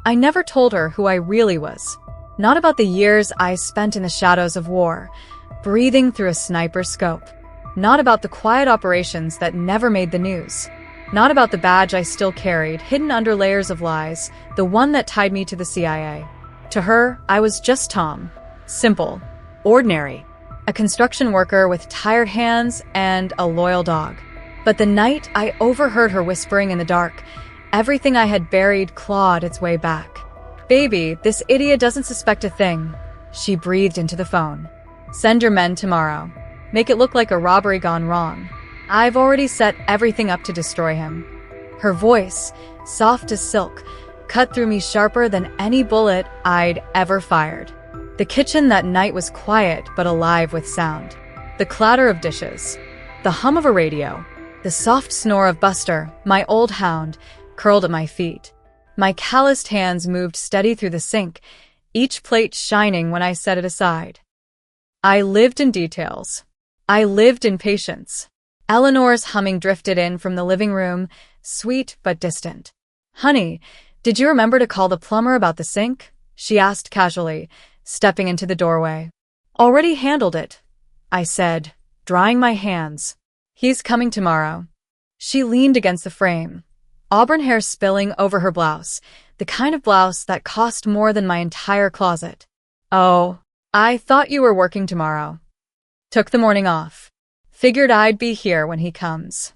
I never told her who I really was. Not about the years I spent in the shadows of war, breathing through a sniper's scope. Not about the quiet operations that never made the news. Not about the badge I still carried, hidden under layers of lies, the one that tied me to the CIA. To her, I was just Tom. Simple. Ordinary. A construction worker with tired hands and a loyal dog. But the night I overheard her whispering in the dark, everything I had buried clawed its way back. "Baby, this idiot doesn't suspect a thing," she breathed into the phone. "Send your men tomorrow. Make it look like a robbery gone wrong. I've already set everything up to destroy him." Her voice, soft as silk, cut through me sharper than any bullet I'd ever fired. The kitchen that night was quiet but alive with sound. The clatter of dishes, the hum of a radio, the soft snore of Buster, my old hound, curled at my feet. My calloused hands moved steady through the sink, each plate shining when I set it aside. I lived in details. I lived in patience. Eleanor's humming drifted in from the living room, sweet but distant. "Honey, did you remember to call the plumber about the sink?" she asked casually, stepping into the doorway. "Already handled it," I said, drying my hands. "He's coming tomorrow." She leaned against the frame, auburn hair spilling over her blouse, the kind of blouse that cost more than my entire closet. "Oh, I thought you were working tomorrow." "Took the morning off. Figured I'd be here when he comes."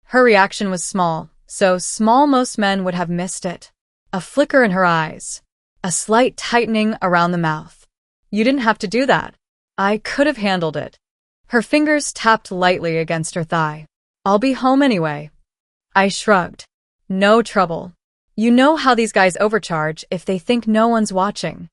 Her reaction was small, so small most men would have missed it. A flicker in her eyes, a slight tightening around the mouth. "You didn't have to do that. I could have handled it." Her fingers tapped lightly against her thigh. "I'll be home anyway." I shrugged. "No trouble. You know how these guys overcharge if they think no one's watching."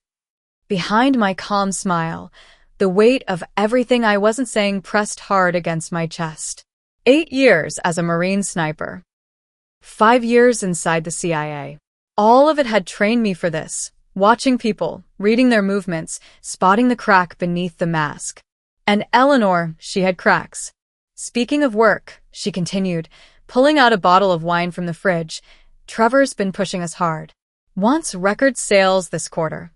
Behind my calm smile, the weight of everything I wasn't saying pressed hard against my chest. 8 years as a Marine sniper. 5 years inside the CIA. All of it had trained me for this, watching people, reading their movements, spotting the crack beneath the mask. And Eleanor, she had cracks. "Speaking of work," she continued, pulling out a bottle of wine from the fridge, "Trevor's been pushing us hard. Wants record sales this quarter."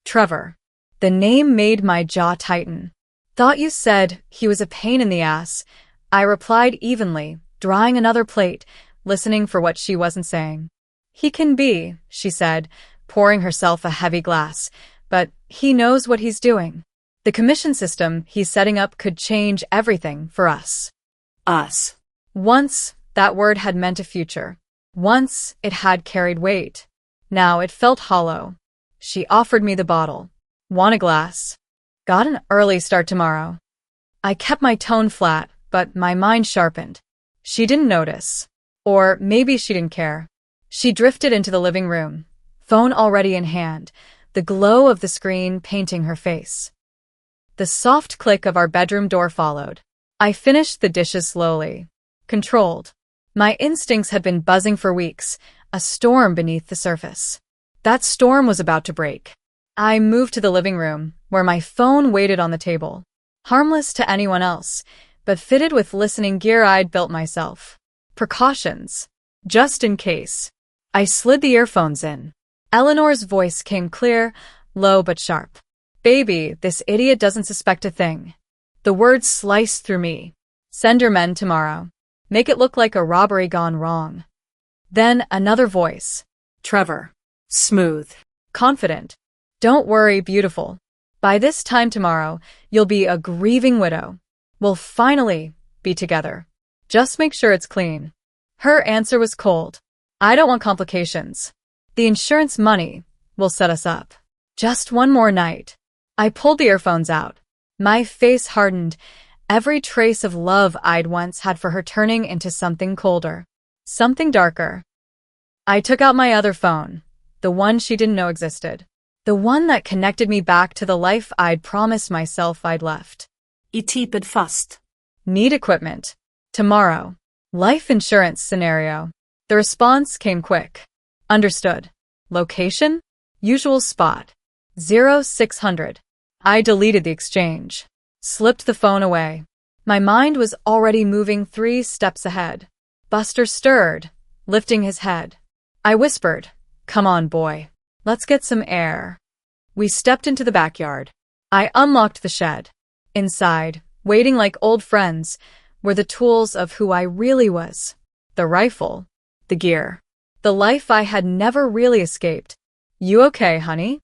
Trevor. The name made my jaw tighten. "Thought you said he was a pain in the ass," I replied evenly, drawing another plate, listening for what she wasn't saying. "He can be," she said, pouring herself a heavy glass, "but he knows what he's doing. The commission system he's setting up could change everything for us." Us. Once, that word had meant a future. Once, it had carried weight. Now it felt hollow. She offered me the bottle. "Want a glass?" "Got an early start tomorrow." I kept my tone flat, but my mind sharpened. She didn't notice. Or maybe she didn't care. She drifted into the living room, phone already in hand, the glow of the screen painting her face. The soft click of our bedroom door followed. I finished the dishes slowly, controlled. My instincts had been buzzing for weeks, a storm beneath the surface. That storm was about to break. I moved to the living room, where my phone waited on the table. Harmless to anyone else, but fitted with listening gear I'd built myself. Precautions. Just in case. I slid the earphones in. Eleanor's voice came clear, low but sharp. "Baby, this idiot doesn't suspect a thing." The words sliced through me. "Send your men tomorrow. Make it look like a robbery gone wrong." Then another voice. Trevor. Smooth. Confident. "Don't worry, beautiful. By this time tomorrow, you'll be a grieving widow. We'll finally be together. Just make sure it's clean." Her answer was cold. "I don't want complications. The insurance money will set us up. Just one more night." I pulled the earphones out. My face hardened, every trace of love I'd once had for her turning into something colder, something darker. I took out my other phone, the one she didn't know existed, the one that connected me back to the life I'd promised myself I'd left. Typed fast. Need equipment. Tomorrow. Life insurance scenario. The response came quick. Understood. Location? Usual spot. 0600. I deleted the exchange. Slipped the phone away. My mind was already moving 3 steps ahead. Buster stirred, lifting his head. I whispered, "Come on, boy." Let's get some air. We stepped into the backyard. I unlocked the shed. Inside, waiting like old friends, were the tools of who I really was. The rifle, the gear, the life I had never really escaped. You okay, honey?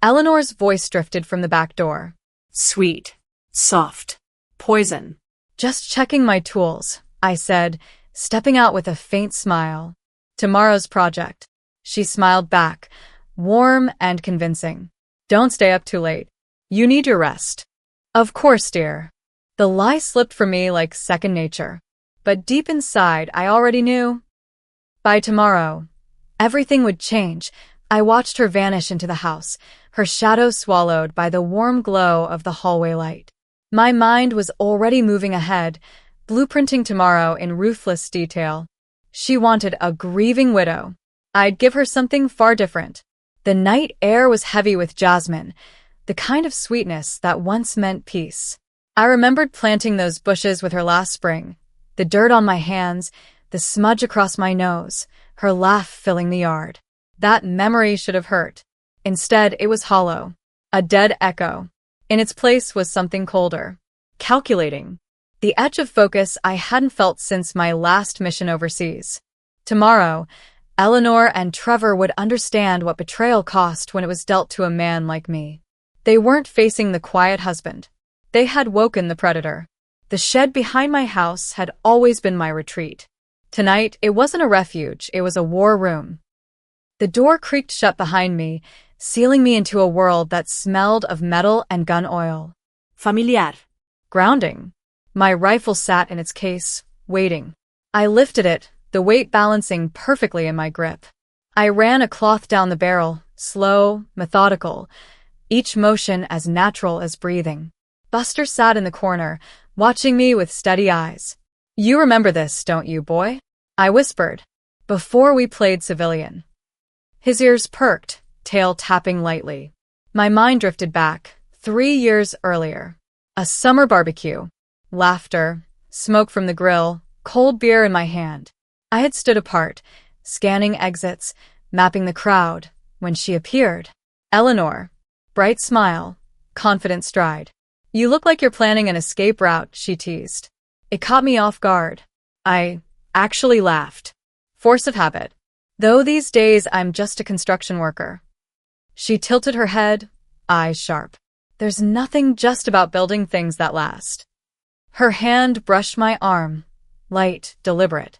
Eleanor's voice drifted from the back door. Sweet. Soft. Poison. Just checking my tools, I said, stepping out with a faint smile. Tomorrow's project. She smiled back, warm and convincing. Don't stay up too late. You need your rest. Of course, dear. The lie slipped from me like second nature. But deep inside, I already knew. By tomorrow, everything would change. I watched her vanish into the house, her shadow swallowed by the warm glow of the hallway light. My mind was already moving ahead, blueprinting tomorrow in ruthless detail. She wanted a grieving widow. I'd give her something far different. The night air was heavy with jasmine, the kind of sweetness that once meant peace. I remembered planting those bushes with her last spring, the dirt on my hands, the smudge across my nose, her laugh filling the yard. That memory should have hurt. Instead, it was hollow, a dead echo. In its place was something colder, calculating, the edge of focus I hadn't felt since my last mission overseas. Tomorrow, Eleanor and Trevor would understand what betrayal cost when it was dealt to a man like me. They weren't facing the quiet husband. They had woken the predator. The shed behind my house had always been my retreat. Tonight, it wasn't a refuge, it was a war room. The door creaked shut behind me, sealing me into a world that smelled of metal and gun oil. Familiar. Grounding. My rifle sat in its case, waiting. I lifted it, the weight balancing perfectly in my grip. I ran a cloth down the barrel, slow, methodical, each motion as natural as breathing. Buster sat in the corner, watching me with steady eyes. You remember this, don't you, boy? I whispered, before we played civilian. His ears perked, tail tapping lightly. My mind drifted back, 3 years earlier. A summer barbecue. Laughter, smoke from the grill, cold beer in my hand. I had stood apart, scanning exits, mapping the crowd, when she appeared. Eleanor. Bright smile, confident stride. You look like you're planning an escape route, she teased. It caught me off guard. I actually laughed. Force of habit. Though these days I'm just a construction worker. She tilted her head, eyes sharp. There's nothing just about building things that last. Her hand brushed my arm, light, deliberate.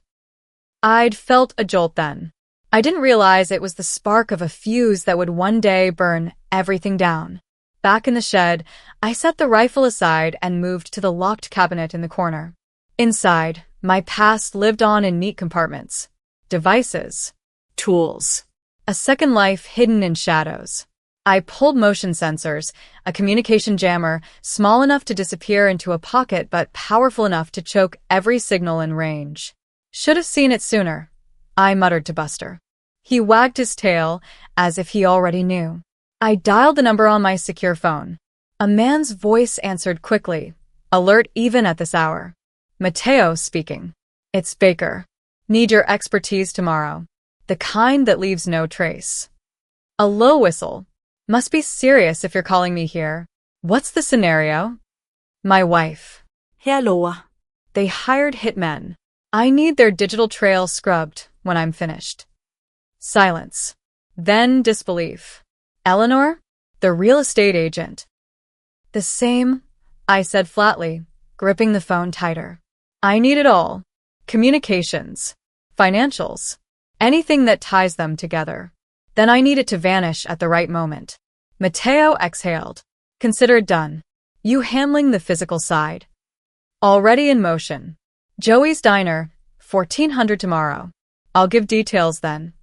I'd felt a jolt then. I didn't realize it was the spark of a fuse that would one day burn everything down. Back in the shed, I set the rifle aside and moved to the locked cabinet in the corner. Inside, my past lived on in neat compartments. Devices. Tools. A second life hidden in shadows. I pulled motion sensors, a communication jammer, small enough to disappear into a pocket but powerful enough to choke every signal in range. Should have seen it sooner, I muttered to Buster. He wagged his tail, as if he already knew. I dialed the number on my secure phone. A man's voice answered quickly, alert even at this hour. Mateo speaking. It's Baker. Need your expertise tomorrow. The kind that leaves no trace. A low whistle. Must be serious if you're calling me here. What's the scenario? My wife. Hello. They hired hitmen. I need their digital trail scrubbed when I'm finished. Silence. Then disbelief. Eleanor? The real estate agent. The same, I said flatly, gripping the phone tighter. I need it all. Communications. Financials. Anything that ties them together. Then I need it to vanish at the right moment. Mateo exhaled. Consider it done. You handling the physical side. Already in motion. Joey's Diner, 1400 tomorrow. I'll give details then.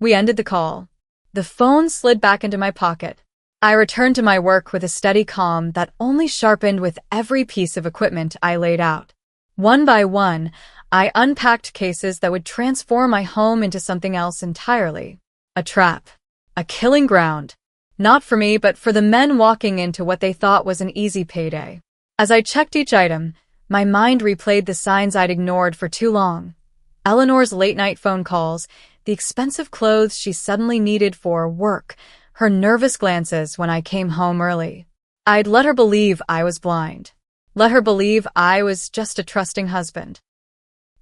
We ended the call. The phone slid back into my pocket. I returned to my work with a steady calm that only sharpened with every piece of equipment I laid out. One by one, I unpacked cases that would transform my home into something else entirely. A trap. A killing ground. Not for me, but for the men walking into what they thought was an easy payday. As I checked each item, my mind replayed the signs I'd ignored for too long. Eleanor's late-night phone calls, the expensive clothes she suddenly needed for work, her nervous glances when I came home early. I'd let her believe I was blind. Let her believe I was just a trusting husband.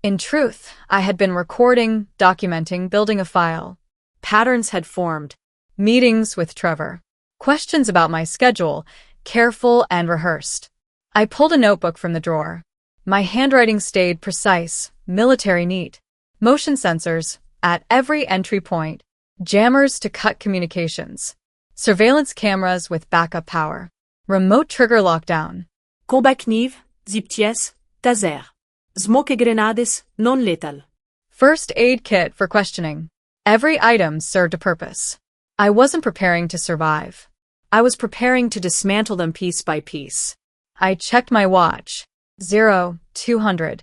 In truth, I had been recording, documenting, building a file. Patterns had formed. Meetings with Trevor. Questions about my schedule, careful and rehearsed. I pulled a notebook from the drawer. My handwriting stayed precise, military neat. Motion sensors at every entry point. Jammers to cut communications. Surveillance cameras with backup power. Remote trigger lockdown. Combat kniv, zip-pièce, taser. Smoke e grenades, non-lethal. First aid kit for questioning. Every item served a purpose. I wasn't preparing to survive. I was preparing to dismantle them piece by piece. I checked my watch. 0200.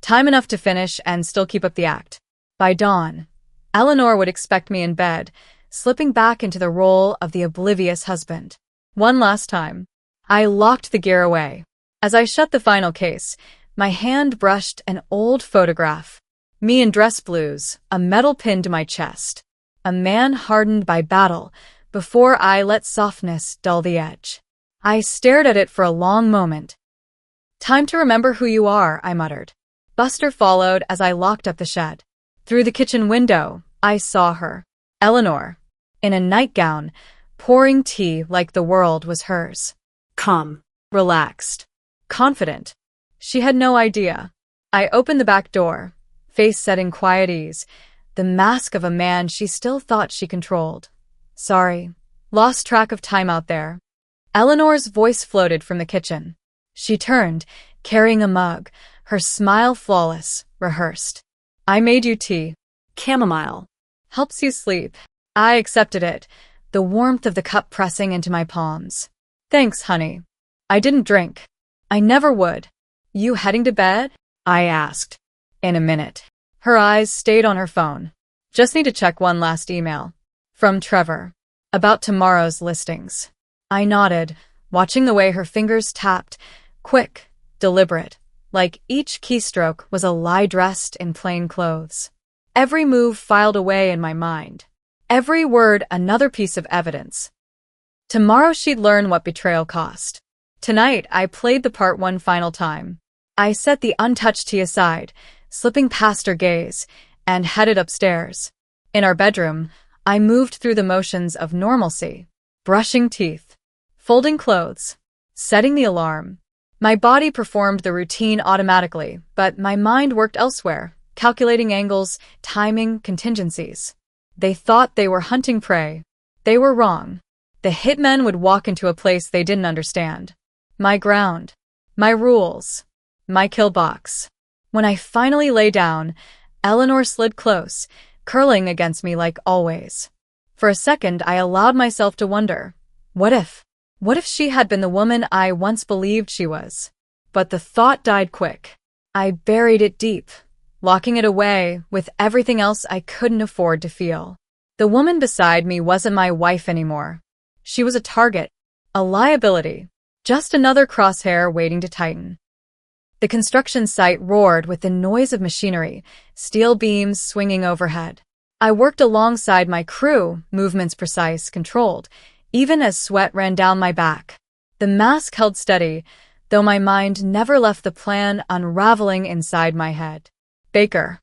Time enough to finish and still keep up the act. By dawn, Eleanor would expect me in bed, slipping back into the role of the oblivious husband. One last time. I locked the gear away. As I shut the final case, my hand brushed an old photograph. Me in dress blues, a medal pinned to my chest. A man hardened by battle, before I let softness dull the edge. I stared at it for a long moment. Time to remember who you are, I muttered. Buster followed as I locked up the shed. Through the kitchen window, I saw her. Eleanor, in a nightgown, pouring tea like the world was hers. Calm. Relaxed. Confident. She had no idea. I opened the back door, face set in quiet ease, the mask of a man she still thought she controlled. Sorry. Lost track of time out there. Eleanor's voice floated from the kitchen. She turned, carrying a mug, her smile flawless, rehearsed. I made you tea. Chamomile. Helps you sleep. I accepted it, the warmth of the cup pressing into my palms. Thanks, honey. I didn't drink. I never would. You heading to bed? I asked. In a minute. Her eyes stayed on her phone. Just need to check one last email. From Trevor. About tomorrow's listings. I nodded, watching the way her fingers tapped, quick, deliberate, like each keystroke was a lie dressed in plain clothes. Every move filed away in my mind. Every word another piece of evidence. Tomorrow she'd learn what betrayal cost. Tonight, I played the part one final time. I set the untouched tea aside, slipping past her gaze, and headed upstairs. In our bedroom, I moved through the motions of normalcy, brushing teeth, folding clothes, setting the alarm. My body performed the routine automatically, but my mind worked elsewhere, calculating angles, timing, contingencies. They thought they were hunting prey. They were wrong. The hitmen would walk into a place they didn't understand. My ground. My rules. My kill box. When I finally lay down, Eleanor slid close, curling against me like always. For a second, I allowed myself to wonder, what if? What if she had been the woman I once believed she was? But the thought died quick. I buried it deep, locking it away with everything else I couldn't afford to feel. The woman beside me wasn't my wife anymore. She was a target, a liability, just another crosshair waiting to tighten. The construction site roared with the noise of machinery, steel beams swinging overhead. I worked alongside my crew, movements precise, controlled, even as sweat ran down my back. The mask held steady, though my mind never left the plan unraveling inside my head. Baker.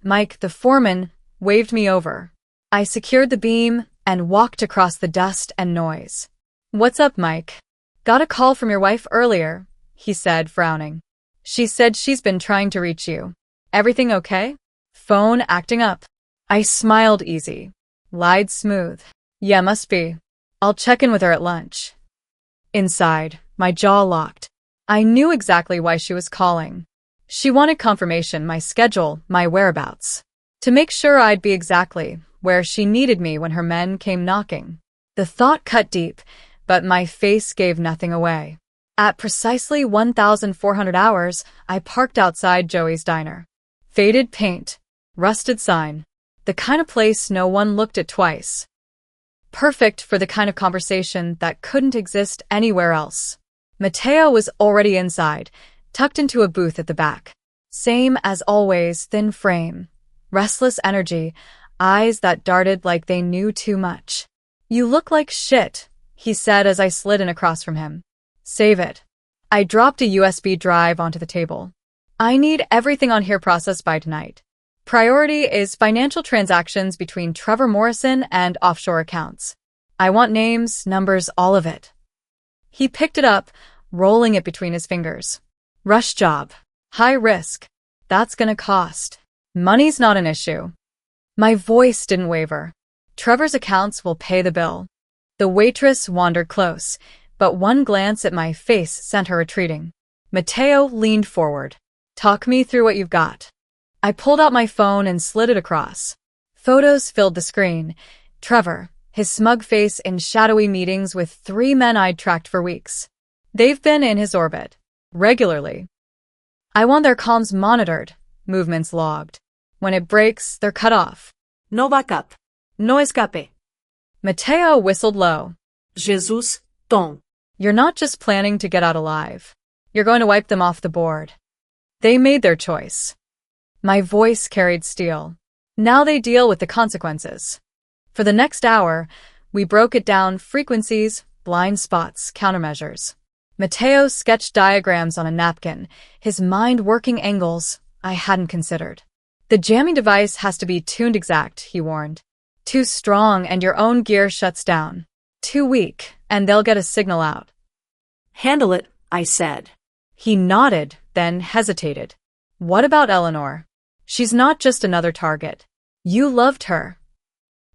Mike, the foreman, waved me over. I secured the beam and walked across the dust and noise. What's up, Mike? Got a call from your wife earlier, he said, frowning. She said she's been trying to reach you. Everything okay? Phone acting up. I smiled easy. Lied smooth. Yeah, must be. I'll check in with her at lunch. Inside, my jaw locked. I knew exactly why she was calling. She wanted confirmation, my schedule, my whereabouts. To make sure I'd be exactly where she needed me when her men came knocking. The thought cut deep, but my face gave nothing away. At precisely 1,400 hours, I parked outside Joey's diner. Faded paint. Rusted sign. The kind of place no one looked at twice. Perfect for the kind of conversation that couldn't exist anywhere else. Mateo was already inside, tucked into a booth at the back. Same as always, thin frame. Restless energy. eyes that darted like they knew too much. "You look like shit," he said as I slid in across from him. "Save it." I dropped a USB drive onto the table. "I need everything on here processed by tonight. Priority is financial transactions between Trevor Morrison and offshore accounts. I want names, numbers, all of it." He picked it up, rolling it between his fingers. "Rush job. High risk. That's gonna cost. Money's not an issue." My voice didn't waver. "Trevor's accounts will pay the bill." The waitress wandered close, but one glance at my face sent her retreating. Mateo leaned forward. "Talk me through what you've got." I pulled out my phone and slid it across. Photos filled the screen. Trevor, his smug face in shadowy meetings with 3 men I'd tracked for weeks. They've been in his orbit. Regularly. I want their comms monitored, movements logged. When it breaks, they're cut off. No backup. No escape. Mateo whistled low. Jesus, Tom. "You're not just planning to get out alive. You're going to wipe them off the board." They made their choice. My voice carried steel. Now they deal with the consequences. For the next hour, we broke it down: frequencies, blind spots, countermeasures. Mateo sketched diagrams on a napkin, his mind working angles I hadn't considered. "The jamming device has to be tuned exact," he warned. "Too strong and your own gear shuts down. Too weak, and they'll get a signal out." Handle it, I said. He nodded, then hesitated. "What about Eleanor? She's not just another target. You loved her."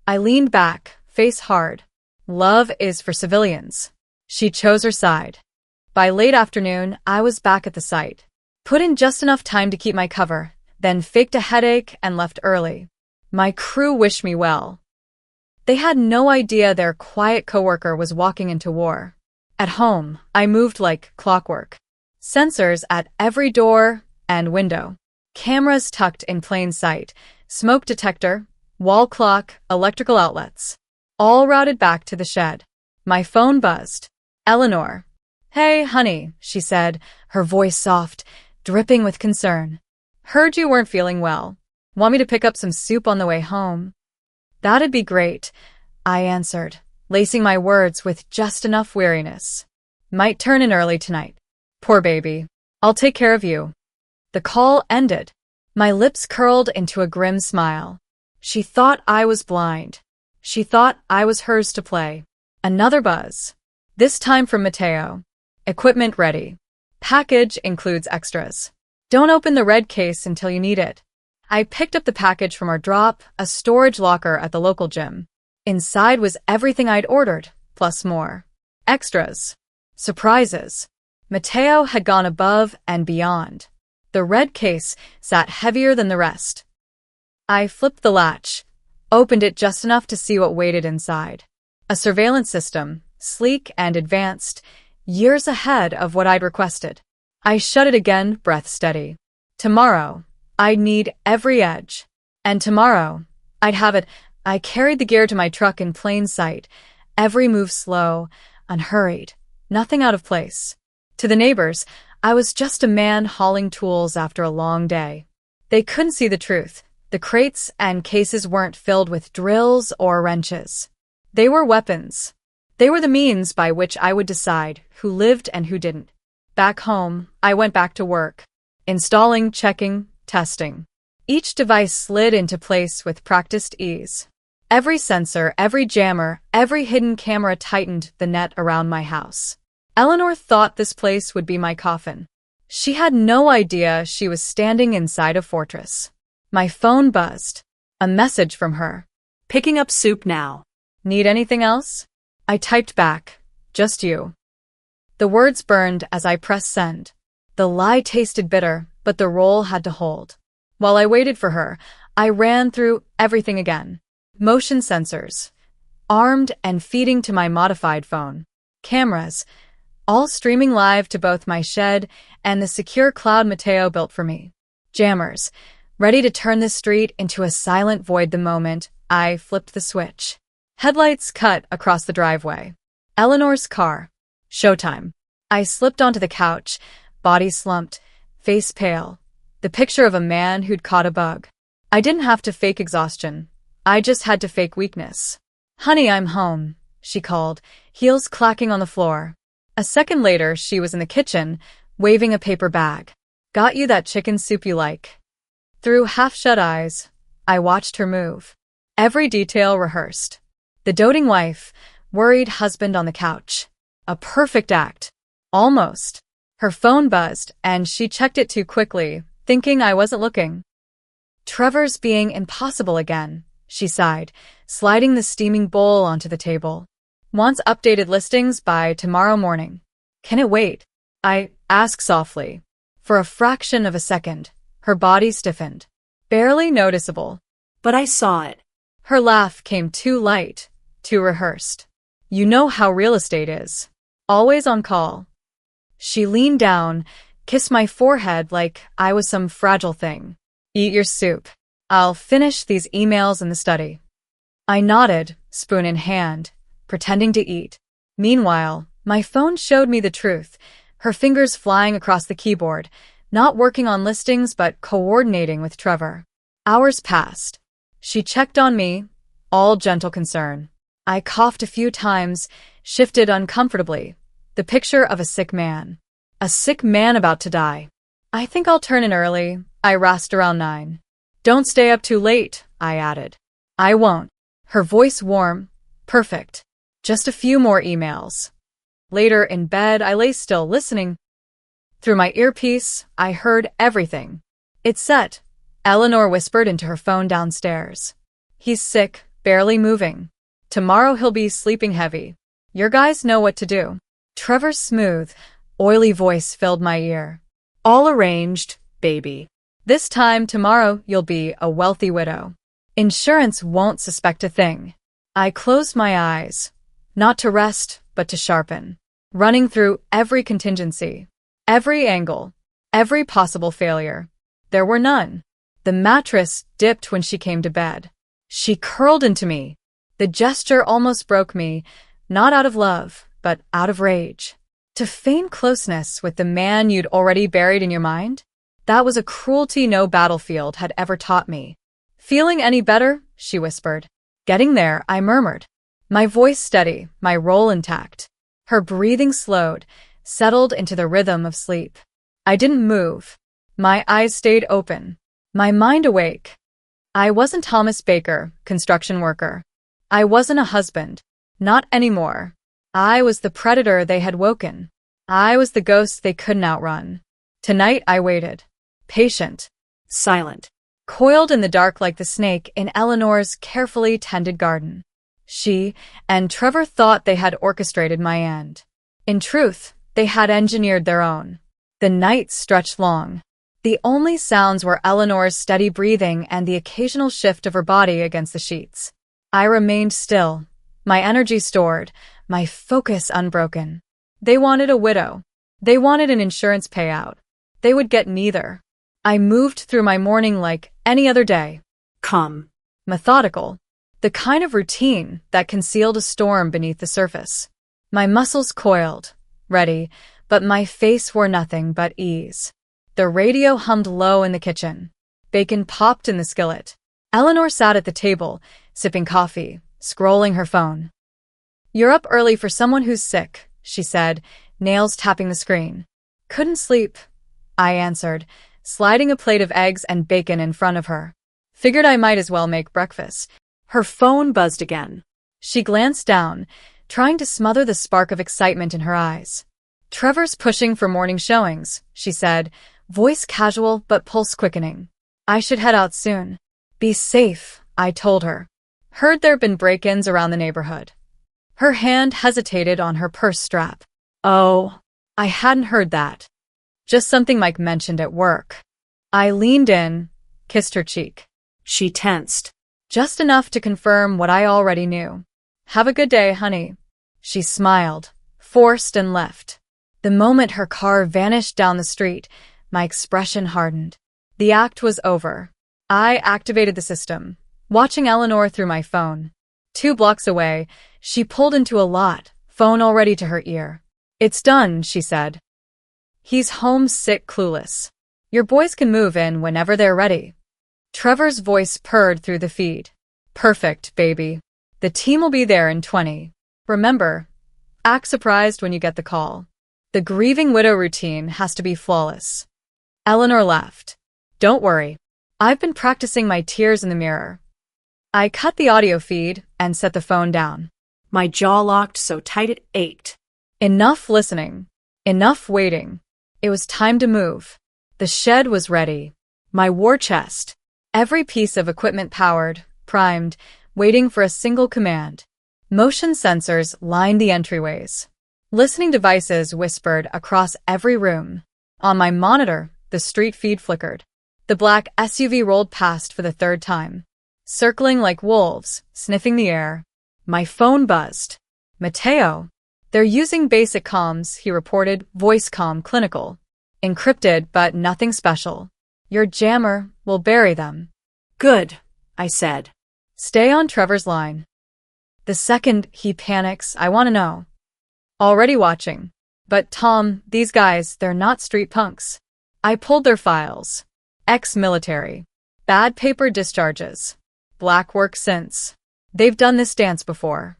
I leaned back, face hard. Love is for civilians. She chose her side. By late afternoon, I was back at the site. Put in just enough time to keep my cover, then faked a headache and left early. My crew wished me well. They had no idea their quiet coworker was walking into war. At home, I moved like clockwork. Sensors at every door and window. Cameras tucked in plain sight. Smoke detector, wall clock, electrical outlets. All routed back to the shed. My phone buzzed. Eleanor. "Hey, honey," she said, her voice soft, dripping with concern. "Heard you weren't feeling well. Want me to pick up some soup on the way home?" "That'd be great," I answered, lacing my words with just enough weariness. "Might turn in early tonight. Poor baby. I'll take care of you." The call ended. My lips curled into a grim smile. She thought I was blind. She thought I was hers to play. Another buzz. This time from Mateo. "Equipment ready. Package includes extras. Don't open the red case until you need it." I picked up the package from our drop, a storage locker at the local gym. Inside was everything I'd ordered, plus more. Extras. Surprises. Mateo had gone above and beyond. The red case sat heavier than the rest. I flipped the latch, opened it just enough to see what waited inside. A surveillance system, sleek and advanced, years ahead of what I'd requested. I shut it again, breath steady. Tomorrow, I'd need every edge. And tomorrow, I'd have it. I carried the gear to my truck in plain sight, every move slow, unhurried, nothing out of place. To the neighbors, I was just a man hauling tools after a long day. They couldn't see the truth. The crates and cases weren't filled with drills or wrenches. They were weapons. They were the means by which I would decide who lived and who didn't. Back home, I went back to work. Installing, checking, testing. Each device slid into place with practiced ease. Every sensor, every jammer, every hidden camera tightened the net around my house. Eleanor thought this place would be my coffin. She had no idea she was standing inside a fortress. My phone buzzed. A message from her. "Picking up soup now." "Need anything else?" I typed back. "Just you." The words burned as I pressed send. The lie tasted bitter, but the roll had to hold. While I waited for her, I ran through everything again. Motion sensors, armed and feeding to my modified phone. Cameras, all streaming live to both my shed and the secure cloud Mateo built for me. Jammers, ready to turn the street into a silent void the moment I flipped the switch. Headlights cut across the driveway. Eleanor's car. Showtime. I slipped onto the couch, body slumped, face pale. The picture of a man who'd caught a bug. I didn't have to fake exhaustion. I just had to fake weakness. Honey, I'm home, she called, heels clacking on the floor. A second later, she was in the kitchen, waving a paper bag. Got you that chicken soup you like. Through half-shut eyes, I watched her move. Every detail rehearsed. The doting wife, worried husband on the couch. A perfect act. Almost. Her phone buzzed, and she checked it too quickly, thinking I wasn't looking. Trevor's being impossible again, she sighed, sliding the steaming bowl onto the table. Wants updated listings by tomorrow morning. Can it wait? I asked softly. For a fraction of a second, her body stiffened. Barely noticeable. But I saw it. Her laugh came too light, too rehearsed. You know how real estate is. Always on call. She leaned down, kissed my forehead like I was some fragile thing. Eat your soup. I'll finish these emails in the study. I nodded, spoon in hand, pretending to eat. Meanwhile, my phone showed me the truth, her fingers flying across the keyboard, not working on listings but coordinating with Trevor. Hours passed. She checked on me, all gentle concern. I coughed a few times, shifted uncomfortably. The picture of a sick man. A sick man about to die. I think I'll turn in early, I rasped around 9. Don't stay up too late, I added. I won't. Her voice warm, perfect. Just a few more emails. Later in bed, I lay still listening. Through my earpiece, I heard everything. It's set, Eleanor whispered into her phone downstairs. He's sick, barely moving. Tomorrow he'll be sleeping heavy. Your guys know what to do. Trevor's smooth, oily voice filled my ear. All arranged, baby. This time tomorrow you'll be a wealthy widow. Insurance won't suspect a thing. I closed my eyes, not to rest, but to sharpen, running through every contingency, every angle, every possible failure. There were none. The mattress dipped when she came to bed. She curled into me. The gesture almost broke me, not out of love, but out of rage. To feign closeness with the man you'd already buried in your mind? That was a cruelty no battlefield had ever taught me. Feeling any better? She whispered. Getting there, I murmured. My voice steady, my role intact. Her breathing slowed, settled into the rhythm of sleep. I didn't move. My eyes stayed open. My mind awake. I wasn't Thomas Baker, construction worker. I wasn't a husband. Not anymore. I was the predator they had woken. I was the ghost they couldn't outrun. Tonight I waited. Patient. Silent. Coiled in the dark like the snake in Eleanor's carefully tended garden. She and Trevor thought they had orchestrated my end. In truth, they had engineered their own. The nights stretched long. The only sounds were Eleanor's steady breathing and the occasional shift of her body against the sheets. I remained still, my energy stored, my focus unbroken. They wanted a widow. They wanted an insurance payout. They would get neither. I moved through my morning like any other day. Calm. Methodical. The kind of routine that concealed a storm beneath the surface. My muscles coiled, ready, but my face wore nothing but ease. The radio hummed low in the kitchen. Bacon popped in the skillet. Eleanor sat at the table, sipping coffee, scrolling her phone. You're up early for someone who's sick, she said, nails tapping the screen. Couldn't sleep, I answered, sliding a plate of eggs and bacon in front of her. Figured I might as well make breakfast. Her phone buzzed again. She glanced down, trying to smother the spark of excitement in her eyes. Trevor's pushing for morning showings, she said, voice casual but pulse quickening. I should head out soon. Be safe, I told her. Heard there'd been break-ins around the neighborhood. Her hand hesitated on her purse strap. Oh, I hadn't heard that. Just something Mike mentioned at work. I leaned in, kissed her cheek. She tensed. Just enough to confirm what I already knew. Have a good day, honey. She smiled, forced and left. The moment her car vanished down the street, my expression hardened. The act was over. I activated the system, watching Eleanor through my phone. 2 blocks away, she pulled into a lot, phone already to her ear. It's done, she said. He's homesick, clueless. Your boys can move in whenever they're ready. Trevor's voice purred through the feed. Perfect, baby. The team will be there in 20. Remember, act surprised when you get the call. The grieving widow routine has to be flawless. Eleanor laughed. Don't worry. I've been practicing my tears in the mirror. I cut the audio feed and set the phone down. My jaw locked so tight it ached. Enough listening. Enough waiting. It was time to move. The shed was ready. My war chest. Every piece of equipment powered, primed, waiting for a single command. Motion sensors lined the entryways. Listening devices whispered across every room. On my monitor, the street feed flickered. The black SUV rolled past for the third time. Circling like wolves, sniffing the air. My phone buzzed. Mateo. They're using basic comms, he reported, voice comm clinical. Encrypted, but nothing special. Your jammer will bury them. Good, I said. Stay on Trevor's line. The second he panics, I want to know. Already watching. But Tom, these guys, they're not street punks. I pulled their files. Ex-military. Bad paper discharges. Black work since. They've done this dance before.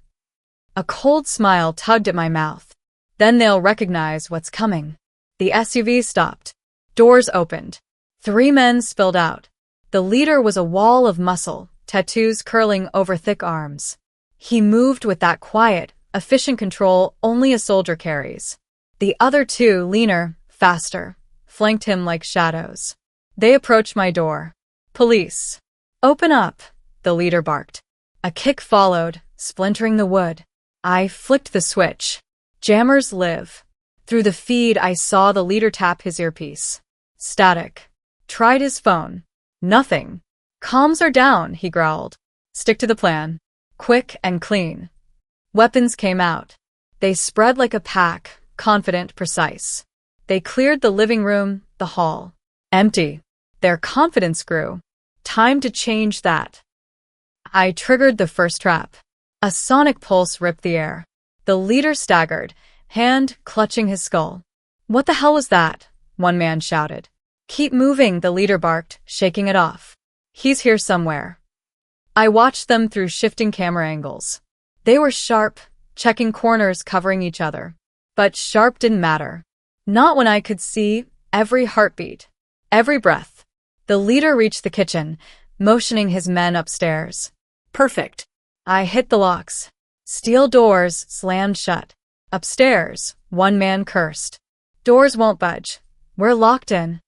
A cold smile tugged at my mouth. Then they'll recognize what's coming. The SUV stopped. Doors opened. 3 men spilled out. The leader was a wall of muscle, tattoos curling over thick arms. He moved with that quiet, efficient control only a soldier carries. The other 2, leaner, faster, flanked him like shadows. They approached my door. Police. Open up, the leader barked. A kick followed, splintering the wood. I flicked the switch. Jammers live. Through the feed I saw the leader tap his earpiece. Static. Tried his phone. Nothing. Comms are down, he growled. Stick to the plan. Quick and clean. Weapons came out. They spread like a pack, confident, precise. They cleared the living room, the hall. Empty. Their confidence grew. Time to change that. I triggered the first trap. A sonic pulse ripped the air. The leader staggered, hand clutching his skull. What the hell was that? One man shouted. Keep moving, the leader barked, shaking it off. He's here somewhere. I watched them through shifting camera angles. They were sharp, checking corners, covering each other. But sharp didn't matter. Not when I could see every heartbeat, every breath. The leader reached the kitchen, motioning his men upstairs. Perfect. I hit the locks. Steel doors slammed shut. Upstairs, one man cursed. Doors won't budge. We're locked in.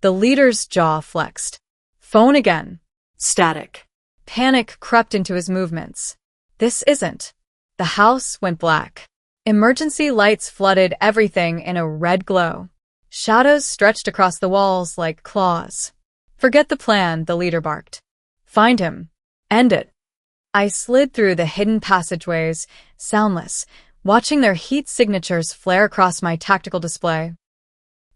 The leader's jaw flexed. Phone again. Static. Panic crept into his movements. This isn't. The house went black. Emergency lights flooded everything in a red glow. Shadows stretched across the walls like claws. Forget the plan, the leader barked. Find him. End it. I slid through the hidden passageways, soundless, watching their heat signatures flare across my tactical display.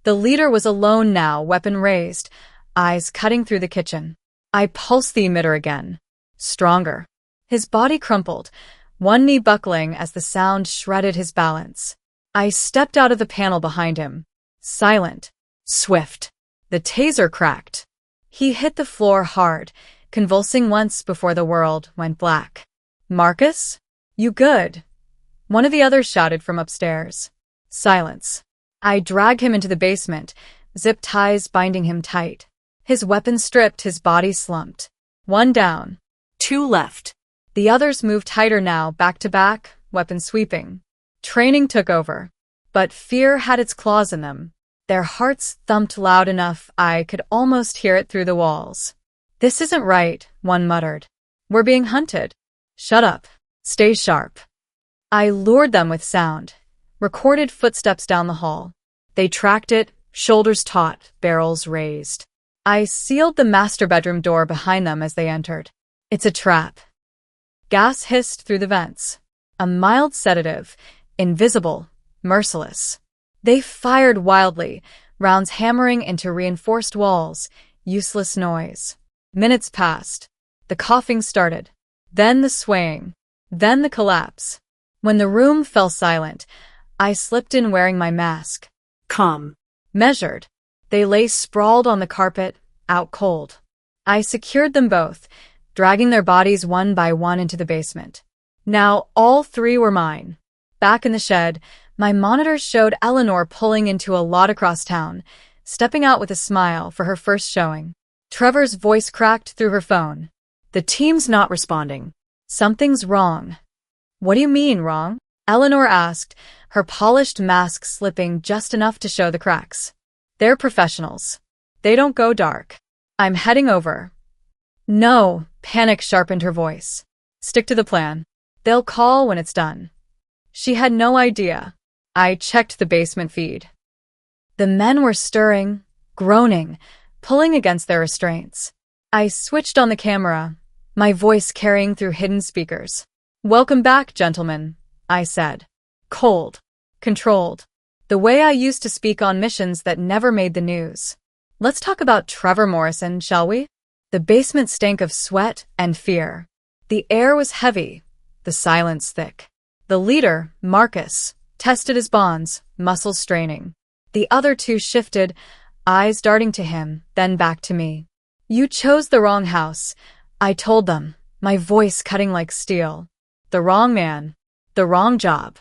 The leader was alone now, weapon raised, eyes cutting through the kitchen. I pulsed the emitter again. Stronger. His body crumpled, one knee buckling as the sound shredded his balance. I stepped out of the panel behind him. Silent. Swift. The taser cracked. He hit the floor hard, convulsing once before the world went black. Marcus? You good? One of the others shouted from upstairs. Silence. I dragged him into the basement, zip ties binding him tight. His weapon stripped, his body slumped. 1 down. 2 left. The others moved tighter now, back to back, weapon sweeping. Training took over. But fear had its claws in them. Their hearts thumped loud enough I could almost hear it through the walls. This isn't right, one muttered. We're being hunted. Shut up. Stay sharp. I lured them with sound. Recorded footsteps down the hall. They tracked it, shoulders taut, barrels raised. I sealed the master bedroom door behind them as they entered. It's a trap. Gas hissed through the vents. A mild sedative, invisible, merciless. They fired wildly, rounds hammering into reinforced walls, useless noise. Minutes passed. The coughing started. Then the swaying. Then the collapse. When the room fell silent, I slipped in wearing my mask. Calm. Measured. They lay sprawled on the carpet, out cold. I secured them both, dragging their bodies one by one into the basement. Now, all three were mine. Back in the shed, my monitors showed Eleanor pulling into a lot across town, stepping out with a smile for her first showing. Trevor's voice cracked through her phone. "The team's not responding. Something's wrong." "What do you mean, wrong?" Eleanor asked, her polished mask slipping just enough to show the cracks. "They're professionals. They don't go dark. I'm heading over." "No," panic sharpened her voice. "Stick to the plan. They'll call when it's done." She had no idea. I checked the basement feed. The men were stirring, groaning, pulling against their restraints. I switched on the camera, my voice carrying through hidden speakers. "Welcome back, gentlemen," I said. Cold, controlled, the way I used to speak on missions that never made the news. "Let's talk about Trevor Morrison, shall we?" The basement stank of sweat and fear. The air was heavy, the silence thick. The leader, Marcus, tested his bonds, muscles straining. The other two shifted, eyes darting to him, then back to me. "You chose the wrong house," I told them, my voice cutting like steel. "The wrong man. The wrong job."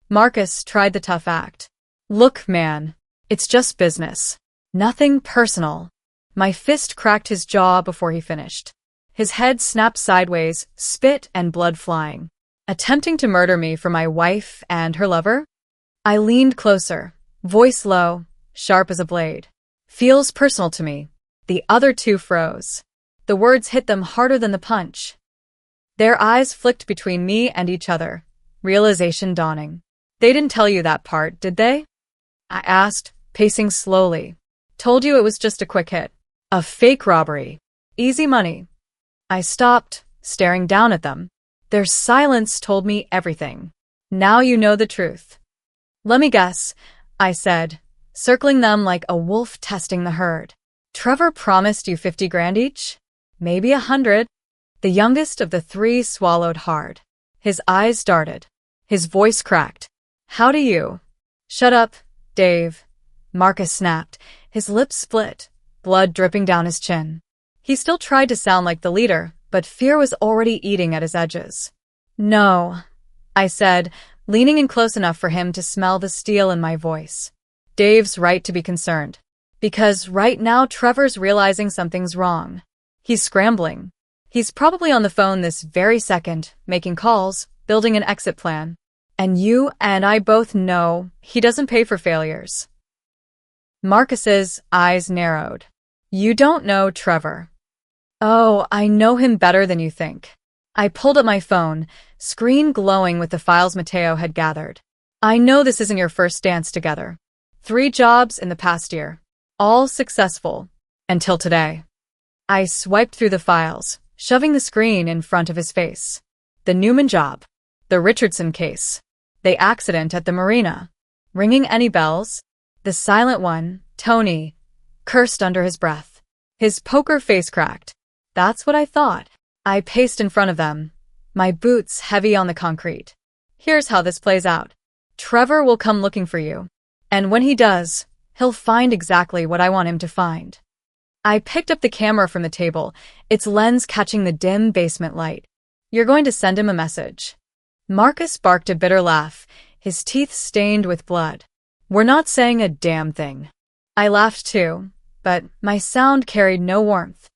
Marcus tried the tough act. "Look, man, it's just business. Nothing personal." My fist cracked his jaw before he finished. His head snapped sideways, spit and blood flying. "Attempting to murder me for my wife and her lover?" I leaned closer, voice low, sharp as a blade. "Feels personal to me." The other two froze. The words hit them harder than the punch. Their eyes flicked between me and each other, realization dawning. "They didn't tell you that part, did they?" I asked, pacing slowly. "Told you it was just a quick hit. A fake robbery. Easy money." I stopped, staring down at them. Their silence told me everything. "Now you know the truth." "Let me guess," I said, circling them like a wolf testing the herd. "Trevor promised you 50 grand each? Maybe 100? The youngest of the three swallowed hard. His eyes darted. His voice cracked. "How do you—" "Shut up, Dave," Marcus snapped, his lips split, blood dripping down his chin. He still tried to sound like the leader, but fear was already eating at his edges. "No," I said, leaning in close enough for him to smell the steel in my voice. "Dave's right to be concerned. Because right now Trevor's realizing something's wrong. He's scrambling. He's probably on the phone this very second, making calls, building an exit plan. And you and I both know he doesn't pay for failures." Marcus's eyes narrowed. "You don't know Trevor." "Oh, I know him better than you think." I pulled up my phone, screen glowing with the files Mateo had gathered. "I know this isn't your first dance together. 3 jobs in the past year. All successful. Until today." I swiped through the files, shoving the screen in front of his face. The Newman job. The Richardson case. The accident at the marina. Ringing any bells? The silent one, Tony, cursed under his breath. His poker face cracked. That's what I thought. I paced in front of them, my boots heavy on the concrete. "Here's how this plays out. Trevor will come looking for you. And when he does, he'll find exactly what I want him to find." I picked up the camera from the table, its lens catching the dim basement light. "You're going to send him a message." Marcus barked a bitter laugh, his teeth stained with blood. "We're not saying a damn thing." I laughed too, but my sound carried no warmth.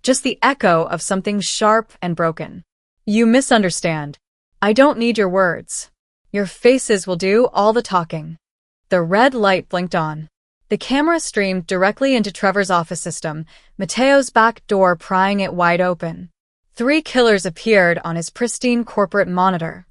Just the echo of something sharp and broken. "You misunderstand. I don't need your words. Your faces will do all the talking." The red light blinked on. The camera streamed directly into Trevor's office system, Mateo's back door prying it wide open. 3 killers appeared on his pristine corporate monitor.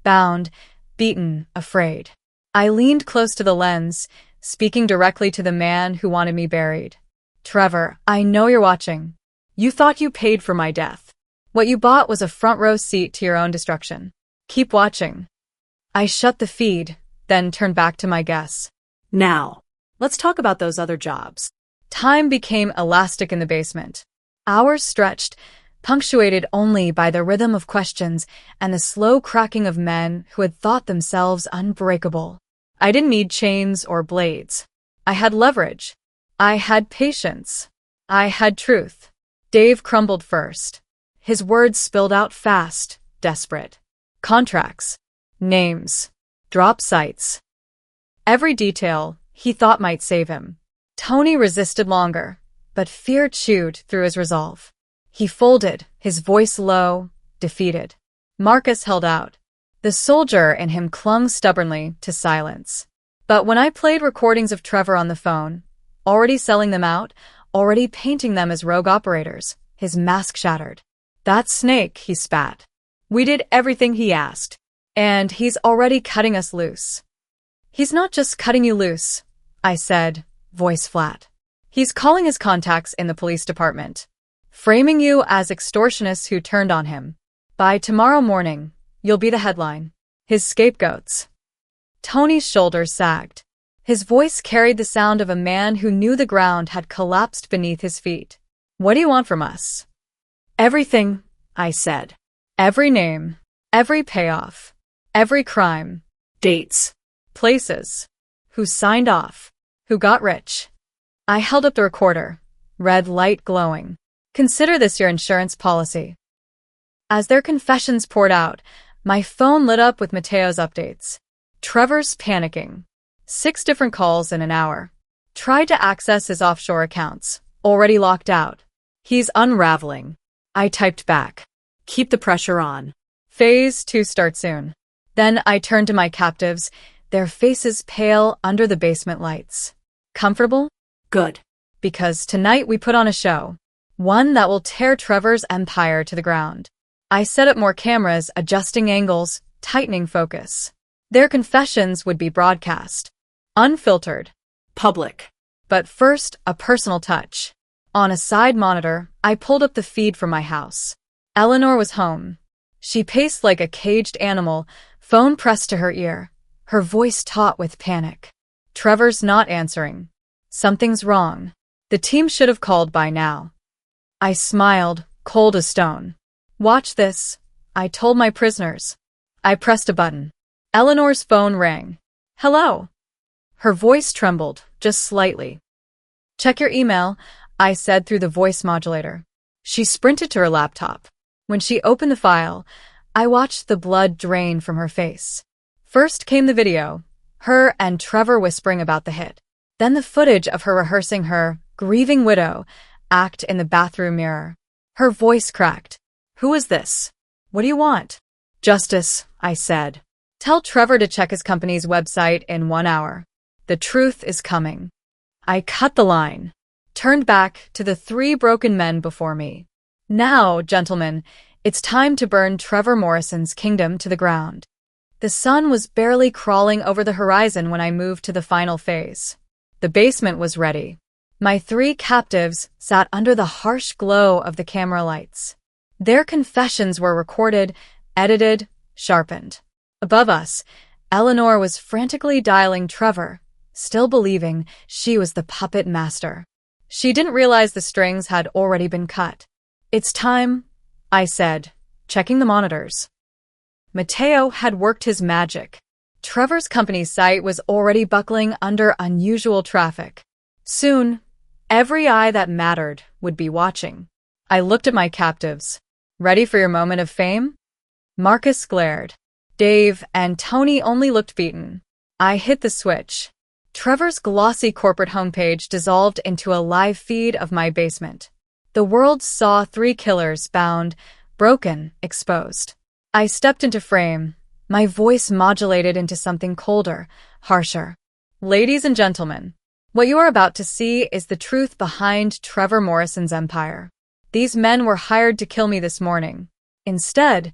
Bound, beaten, afraid. I leaned close to the lens, speaking directly to the man who wanted me buried. "Trevor, I know you're watching. You thought you paid for my death. What you bought was a front row seat to your own destruction. Keep watching." I shut the feed, then turned back to my guests. "Now, let's talk about those other jobs." Time became elastic in the basement. Hours stretched, punctuated only by the rhythm of questions and the slow cracking of men who had thought themselves unbreakable. I didn't need chains or blades. I had leverage. I had patience. I had truth. Dave crumbled first. His words spilled out fast, desperate. Contracts. Names. Drop sites. Every detail he thought might save him. Tony resisted longer, but fear chewed through his resolve. He folded, his voice low, defeated. Marcus held out. The soldier in him clung stubbornly to silence. But when I played recordings of Trevor on the phone, already selling them out, already painting them as rogue operators, his mask shattered. That snake, he spat. We did everything he asked, and he's already cutting us loose. He's not just cutting you loose, I said, voice flat. He's calling his contacts in the police department, framing you as extortionists who turned on him. By tomorrow morning, you'll be the headline. His scapegoats. Tony's shoulders sagged. His voice carried the sound of a man who knew the ground had collapsed beneath his feet. What do you want from us? Everything, I said. Every name, every payoff, every crime. Dates. Places. Who signed off. Who got rich. I held up the recorder, red light glowing. Consider this your insurance policy. As their confessions poured out, my phone lit up with Mateo's updates. Trevor's panicking. 6 different calls in an hour. Tried to access his offshore accounts. Already locked out. He's unraveling. I typed back. Keep the pressure on. Phase 2 starts soon. Then I turned to my captives, their faces pale under the basement lights. Comfortable? Good. Because tonight we put on a show. One that will tear Trevor's empire to the ground. I set up more cameras, adjusting angles, tightening focus. Their confessions would be broadcast. Unfiltered. Public. But first, a personal touch. On a side monitor, I pulled up the feed from my house. Eleanor was home. She paced like a caged animal, phone pressed to her ear, her voice taut with panic. Trevor's not answering. Something's wrong. The team should have called by now. I smiled, cold as stone. Watch this, I told my prisoners. I pressed a button. Eleanor's phone rang. Hello. Her voice trembled, just slightly. Check your email, I said through the voice modulator. She sprinted to her laptop. When she opened the file, I watched the blood drain from her face. First came the video, her and Trevor whispering about the hit. Then the footage of her rehearsing her grieving widow act in the bathroom mirror. Her voice cracked. Who is this? What do you want? Justice, I said. Tell Trevor to check his company's website in 1 hour. The truth is coming. I cut the line, turned back to the 3 broken men before me. Now, gentlemen, it's time to burn Trevor Morrison's kingdom to the ground. The sun was barely crawling over the horizon when I moved to the final phase. The basement was ready. My 3 captives sat under the harsh glow of the camera lights. Their confessions were recorded, edited, sharpened. Above us, Eleanor was frantically dialing Trevor, still believing she was the puppet master. She didn't realize the strings had already been cut. It's time, I said, checking the monitors. Mateo had worked his magic. Trevor's company's site was already buckling under unusual traffic. Soon, every eye that mattered would be watching. I looked at my captives. Ready for your moment of fame? Marcus glared. Dave and Tony only looked beaten. I hit the switch. Trevor's glossy corporate homepage dissolved into a live feed of my basement. The world saw 3 killers bound, broken, exposed. I stepped into frame, my voice modulated into something colder, harsher. Ladies and gentlemen, what you are about to see is the truth behind Trevor Morrison's empire. These men were hired to kill me this morning. Instead,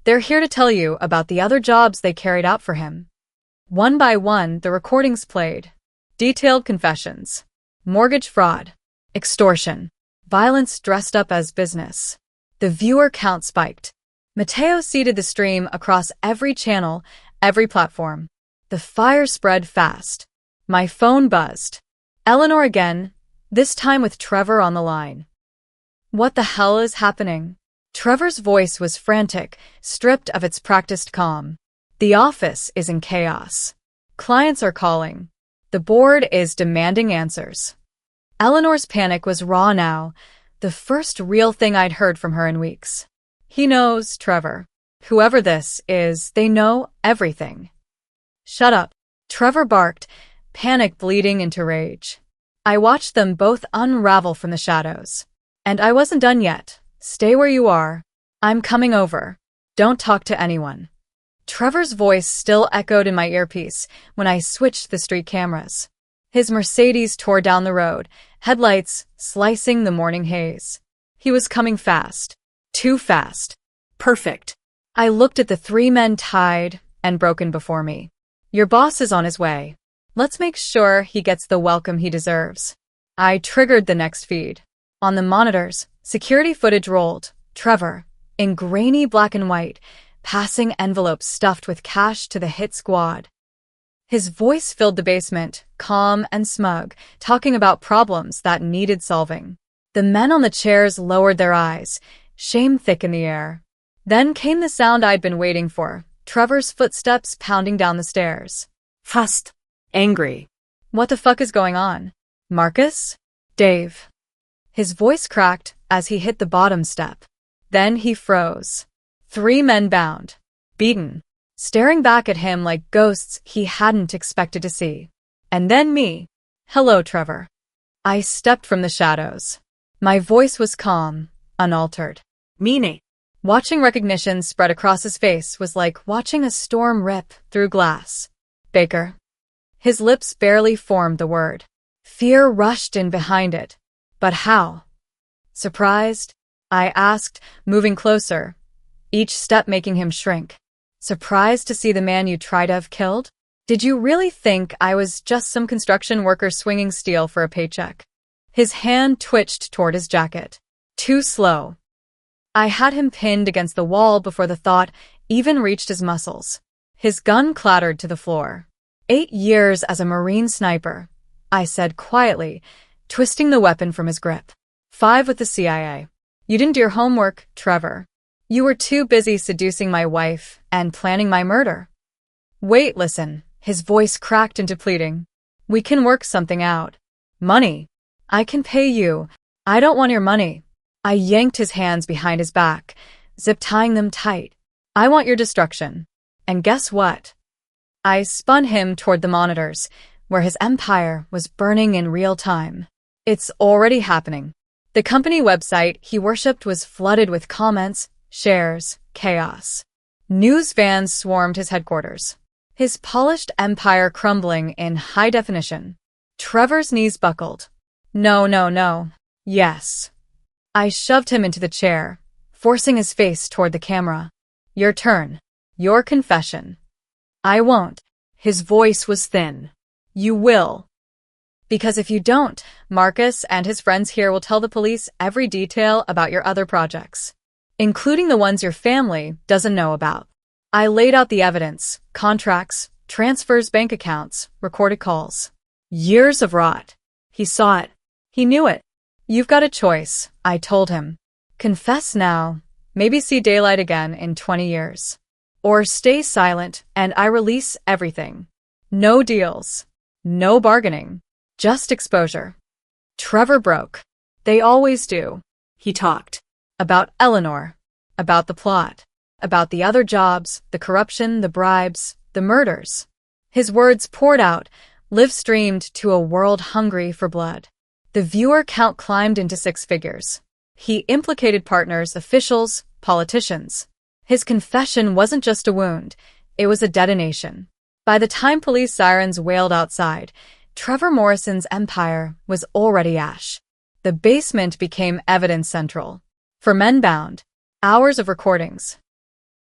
they're here to tell you about the other jobs they carried out for him. One by one, the recordings played. Detailed confessions. Mortgage fraud. Extortion. Violence dressed up as business. The viewer count spiked. Mateo seeded the stream across every channel, every platform. The fire spread fast. My phone buzzed. Eleanor again, this time with Trevor on the line. What the hell is happening? Trevor's voice was frantic, stripped of its practiced calm. The office is in chaos. Clients are calling. The board is demanding answers. Eleanor's panic was raw now, the first real thing I'd heard from her in weeks. He knows, Trevor. Whoever this is, they know everything. Shut up, Trevor barked, panic bleeding into rage. I watched them both unravel from the shadows. And I wasn't done yet. Stay where you are. I'm coming over. Don't talk to anyone. Trevor's voice still echoed in my earpiece when I switched the street cameras. His Mercedes tore down the road, headlights slicing the morning haze. He was coming fast. Too fast. Perfect. I looked at the three men tied and broken before me. Your boss is on his way. Let's make sure he gets the welcome he deserves. I triggered the next feed. On the monitors, security footage rolled. Trevor, in grainy black and white, passing envelopes stuffed with cash to the hit squad. His voice filled the basement, calm and smug, talking about problems that needed solving. The men on the chairs lowered their eyes, shame thick in the air. Then came the sound I'd been waiting for, Trevor's footsteps pounding down the stairs. Fast. Angry. What the fuck is going on? Marcus? Dave. His voice cracked as he hit the bottom step. Then he froze. Three men bound, beaten, staring back at him like ghosts he hadn't expected to see. And then me. Hello, Trevor. I stepped from the shadows. My voice was calm, unaltered. Mine. Watching recognition spread across his face was like watching a storm rip through glass. Baker. His lips barely formed the word. Fear rushed in behind it. But how? Surprised? I asked, moving closer, each step making him shrink. Surprised to see the man you tried to have killed? Did you really think I was just some construction worker swinging steel for a paycheck? His hand twitched toward his jacket. Too slow. I had him pinned against the wall before the thought even reached his muscles. His gun clattered to the floor. 8 years as a Marine sniper, I said quietly, twisting the weapon from his grip. 5 with the CIA. You didn't do your homework, Trevor. You were too busy seducing my wife and planning my murder. Wait, listen. His voice cracked into pleading. We can work something out. Money. I can pay you. I don't want your money. I yanked his hands behind his back, zip-tying them tight. I want your destruction. And guess what? I spun him toward the monitors, where his empire was burning in real time. It's already happening. The company website he worshipped was flooded with comments, shares, chaos. News vans swarmed his headquarters. His polished empire crumbling in high definition. Trevor's knees buckled. No, no, no. Yes. I shoved him into the chair, forcing his face toward the camera. Your turn. Your confession. I won't. His voice was thin. You will. Because if you don't, Marcus and his friends here will tell the police every detail about your other projects, including the ones your family doesn't know about. I laid out the evidence, contracts, transfers, bank accounts, recorded calls. Years of rot. He saw it. He knew it. You've got a choice, I told him. Confess now, maybe see daylight again in 20 years. Or stay silent and I release everything. No deals. No bargaining. Just exposure. Trevor broke. They always do. He talked. About Eleanor. About the plot. About the other jobs, the corruption, the bribes, the murders. His words poured out, live-streamed to a world hungry for blood. The viewer count climbed into 6 figures. He implicated partners, officials, politicians. His confession wasn't just a wound, it was a detonation. By the time police sirens wailed outside, Trevor Morrison's empire was already ash. The basement became evidence central. For men bound, hours of recordings.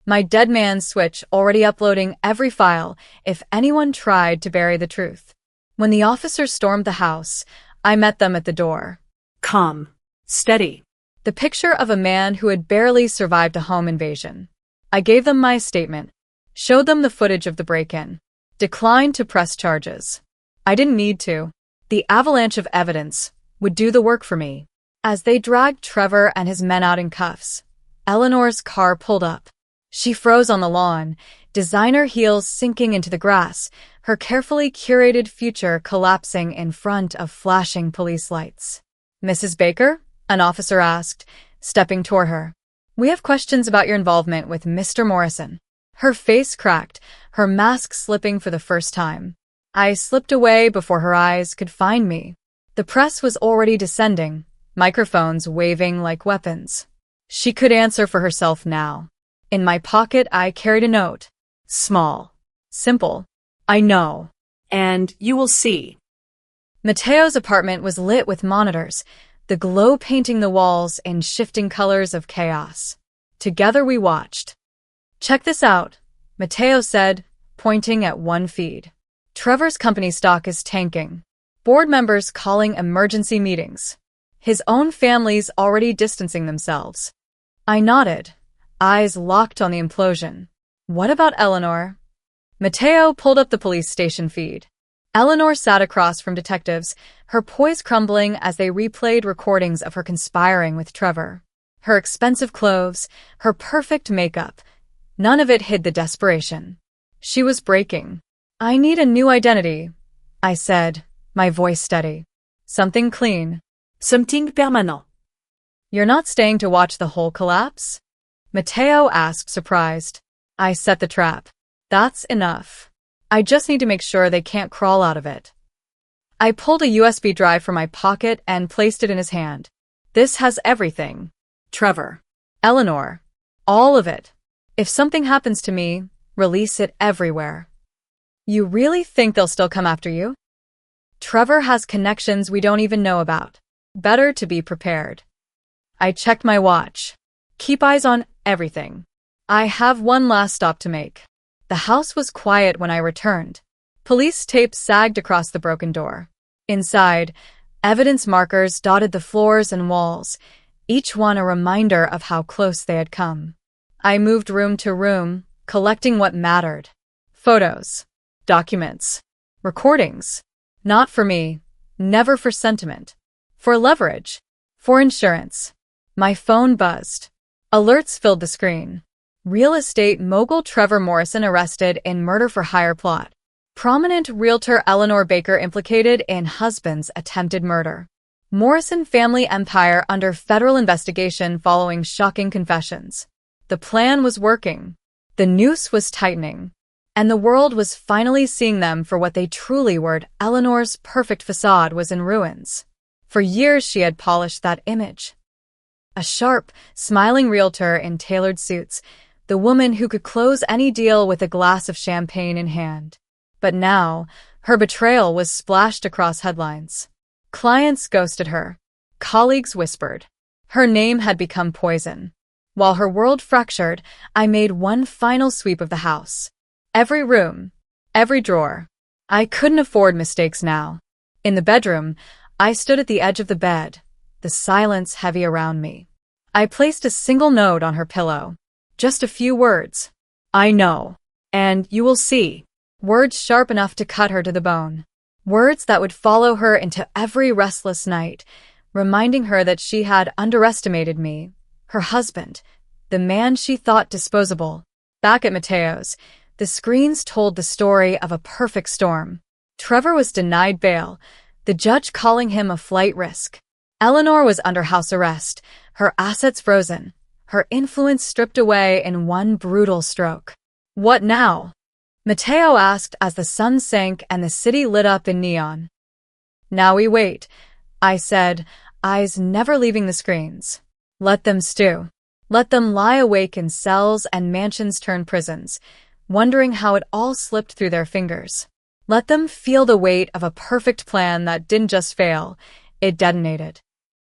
My dead man's switch already uploading every file if anyone tried to bury the truth. When the officers stormed the house, I met them at the door. Calm. Steady. The picture of a man who had barely survived a home invasion. I gave them my statement, showed them the footage of the break-in, declined to press charges. I didn't need to. The avalanche of evidence would do the work for me. As they dragged Trevor and his men out in cuffs, Eleanor's car pulled up. She froze on the lawn, designer heels sinking into the grass, her carefully curated future collapsing in front of flashing police lights. Mrs. Baker? An officer asked, stepping toward her. We have questions about your involvement with Mr. Morrison. Her face cracked, her mask slipping for the first time. I slipped away before her eyes could find me. The press was already descending, microphones waving like weapons. She could answer for herself now. In my pocket, I carried a note. Small. Simple. I know. And you will see. Mateo's apartment was lit with monitors, the glow painting the walls in shifting colors of chaos. Together we watched. Check this out, Mateo said, pointing at one feed. Trevor's company stock is tanking. Board members calling emergency meetings. His own family's already distancing themselves. I nodded, eyes locked on the implosion. What about Eleanor? Mateo pulled up the police station feed. Eleanor sat across from detectives, her poise crumbling as they replayed recordings of her conspiring with Trevor. Her expensive clothes, her perfect makeup, none of it hid the desperation. She was breaking. I need a new identity, I said, my voice steady. Something clean. Something permanent. You're not staying to watch the whole collapse? Mateo asked, surprised. I set the trap. That's enough. I just need to make sure they can't crawl out of it. I pulled a USB drive from my pocket and placed it in his hand. This has everything. Trevor. Eleanor. All of it. If something happens to me, release it everywhere. You really think they'll still come after you? Trevor has connections we don't even know about. Better to be prepared. I checked my watch. Keep eyes on everything. I have one last stop to make. The house was quiet when I returned. Police tape sagged across the broken door. Inside, evidence markers dotted the floors and walls, each one a reminder of how close they had come. I moved room to room, collecting what mattered. Photos, documents, recordings. Not for me, never for sentiment. For leverage, for insurance. My phone buzzed. Alerts filled the screen. Real estate mogul Trevor Morrison arrested in murder-for-hire plot. Prominent realtor Eleanor Baker implicated in husband's attempted murder. Morrison family empire under federal investigation following shocking confessions. The plan was working. The noose was tightening. And the world was finally seeing them for what they truly were. Eleanor's perfect facade was in ruins. For years she had polished that image. A sharp, smiling realtor in tailored suits, the woman who could close any deal with a glass of champagne in hand. But now, her betrayal was splashed across headlines. Clients ghosted her. Colleagues whispered. Her name had become poison. While her world fractured, I made one final sweep of the house. Every room, every drawer. I couldn't afford mistakes now. In the bedroom, I stood at the edge of the bed, the silence heavy around me. I placed a single note on her pillow. Just a few words. I know. And you will see. Words sharp enough to cut her to the bone. Words that would follow her into every restless night, reminding her that she had underestimated me, her husband, the man she thought disposable. Back at Mateo's, the screens told the story of a perfect storm. Trevor was denied bail, the judge calling him a flight risk. Eleanor was under house arrest, her assets frozen, her influence stripped away in one brutal stroke. What now? Mateo asked as the sun sank and the city lit up in neon. Now we wait, I said, eyes never leaving the screens. Let them stew. Let them lie awake in cells and mansions turned prisons, wondering how it all slipped through their fingers. Let them feel the weight of a perfect plan that didn't just fail, it detonated.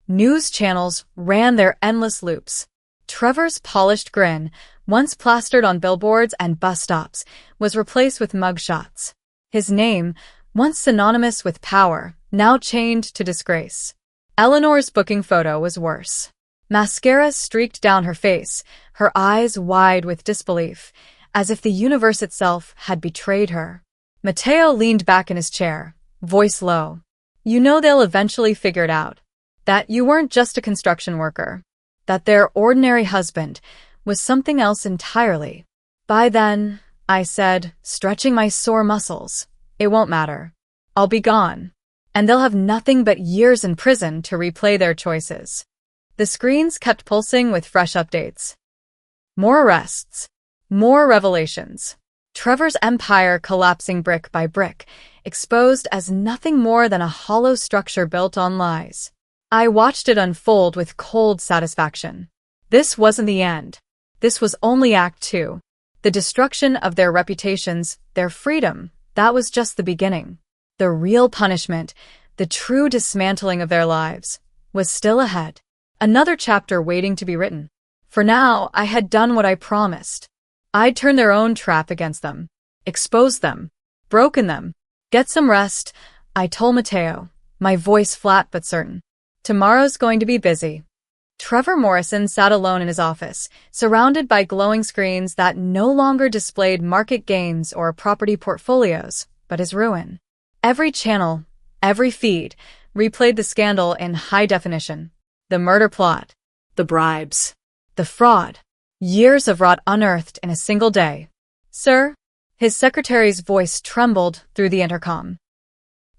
News channels ran their endless loops. Trevor's polished grin, once plastered on billboards and bus stops, was replaced with mugshots. His name, once synonymous with power, now chained to disgrace. Eleanor's booking photo was worse. Mascara streaked down her face, her eyes wide with disbelief, as if the universe itself had betrayed her. Mateo leaned back in his chair, voice low. You know they'll eventually figure it out. That you weren't just a construction worker. That their ordinary husband was something else entirely. By then, I said, stretching my sore muscles, it won't matter. I'll be gone. And they'll have nothing but years in prison to replay their choices. The screens kept pulsing with fresh updates. More arrests. More revelations. Trevor's empire collapsing brick by brick, exposed as nothing more than a hollow structure built on lies. I watched it unfold with cold satisfaction. This wasn't the end. This was only Act 2. The destruction of their reputations, their freedom, that was just the beginning. The real punishment, the true dismantling of their lives, was still ahead. Another chapter waiting to be written. For now, I had done what I promised. I'd turn their own trap against them, exposed them, broken them. Get some rest, I told Mateo, my voice flat but certain. Tomorrow's going to be busy. Trevor Morrison sat alone in his office, surrounded by glowing screens that no longer displayed market gains or property portfolios, but his ruin. Every channel, every feed, replayed the scandal in high definition. The murder plot, The bribes. the fraud, years of rot unearthed in a single day. Sir, his secretary's voice trembled through the intercom.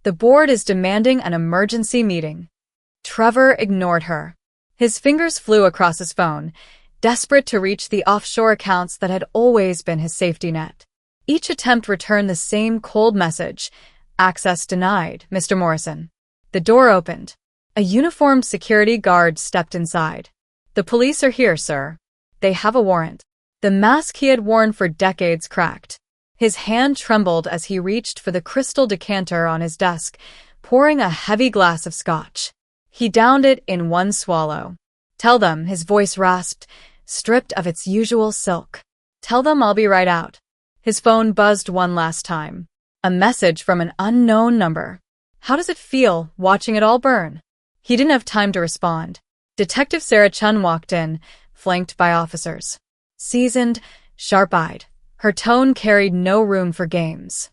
The board is demanding an emergency meeting. Trevor ignored her. His fingers flew across his phone, desperate to reach the offshore accounts that had always been his safety net. Each attempt returned the same cold message. Access denied, Mr. Morrison. The door opened. A uniformed security guard stepped inside. The police are here, sir. They have a warrant. The mask he had worn for decades cracked. His hand trembled as he reached for the crystal decanter on his desk, pouring a heavy glass of scotch. He downed it in one swallow. Tell them, his voice rasped, stripped of its usual silk. Tell them I'll be right out. His phone buzzed one last time. A message from an unknown number. How does it feel, watching it all burn? He didn't have time to respond. Detective Sarah Chun walked in, flanked by officers. Seasoned, sharp-eyed. Her tone carried no room for games.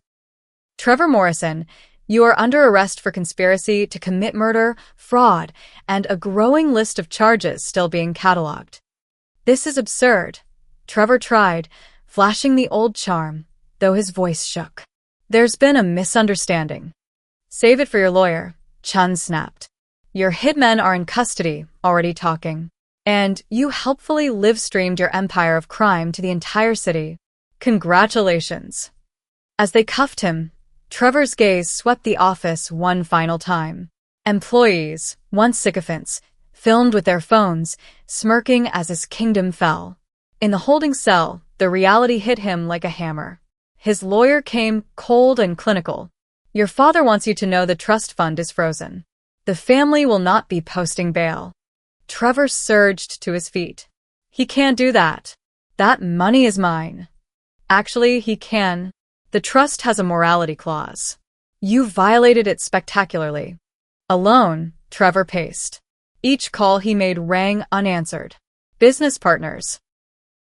Trevor Morrison, you are under arrest for conspiracy to commit murder, fraud, and a growing list of charges still being catalogued. This is absurd. Trevor tried, flashing the old charm, though his voice shook. There's been a misunderstanding. Save it for your lawyer, Chun snapped. Your hitmen are in custody, already talking. And you helpfully live-streamed your empire of crime to the entire city. Congratulations. As they cuffed him, Trevor's gaze swept the office one final time. Employees, once sycophants, filmed with their phones, smirking as his kingdom fell. In the holding cell, the reality hit him like a hammer. His lawyer came cold and clinical. Your father wants you to know the trust fund is frozen. The family will not be posting bail. Trevor surged to his feet. He can't do that. That money is mine. Actually, he can. The trust has a morality clause. You violated it spectacularly. Alone, Trevor paced. Each call he made rang unanswered. Business partners.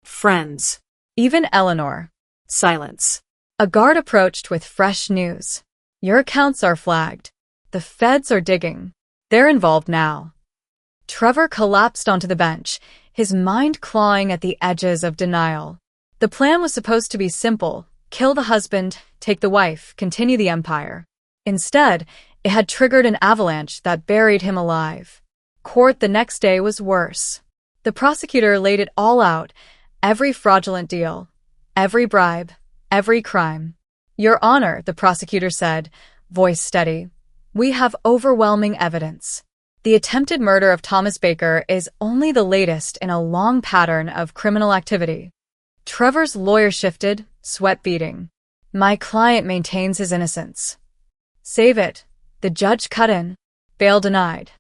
Friends. Even Eleanor. Silence. A guard approached with fresh news. Your accounts are flagged. The feds are digging. They're involved now. Trevor collapsed onto the bench, his mind clawing at the edges of denial. The plan was supposed to be simple. Kill the husband, take the wife, continue the empire. Instead, it had triggered an avalanche that buried him alive. Court the next day was worse. The prosecutor laid it all out, every fraudulent deal, every bribe, every crime. Your Honor, the prosecutor said, voice steady, we have overwhelming evidence. The attempted murder of Thomas Baker is only the latest in a long pattern of criminal activity. Trevor's lawyer shifted, sweat beading. My client maintains his innocence. Save it. The judge cut in. Bail denied.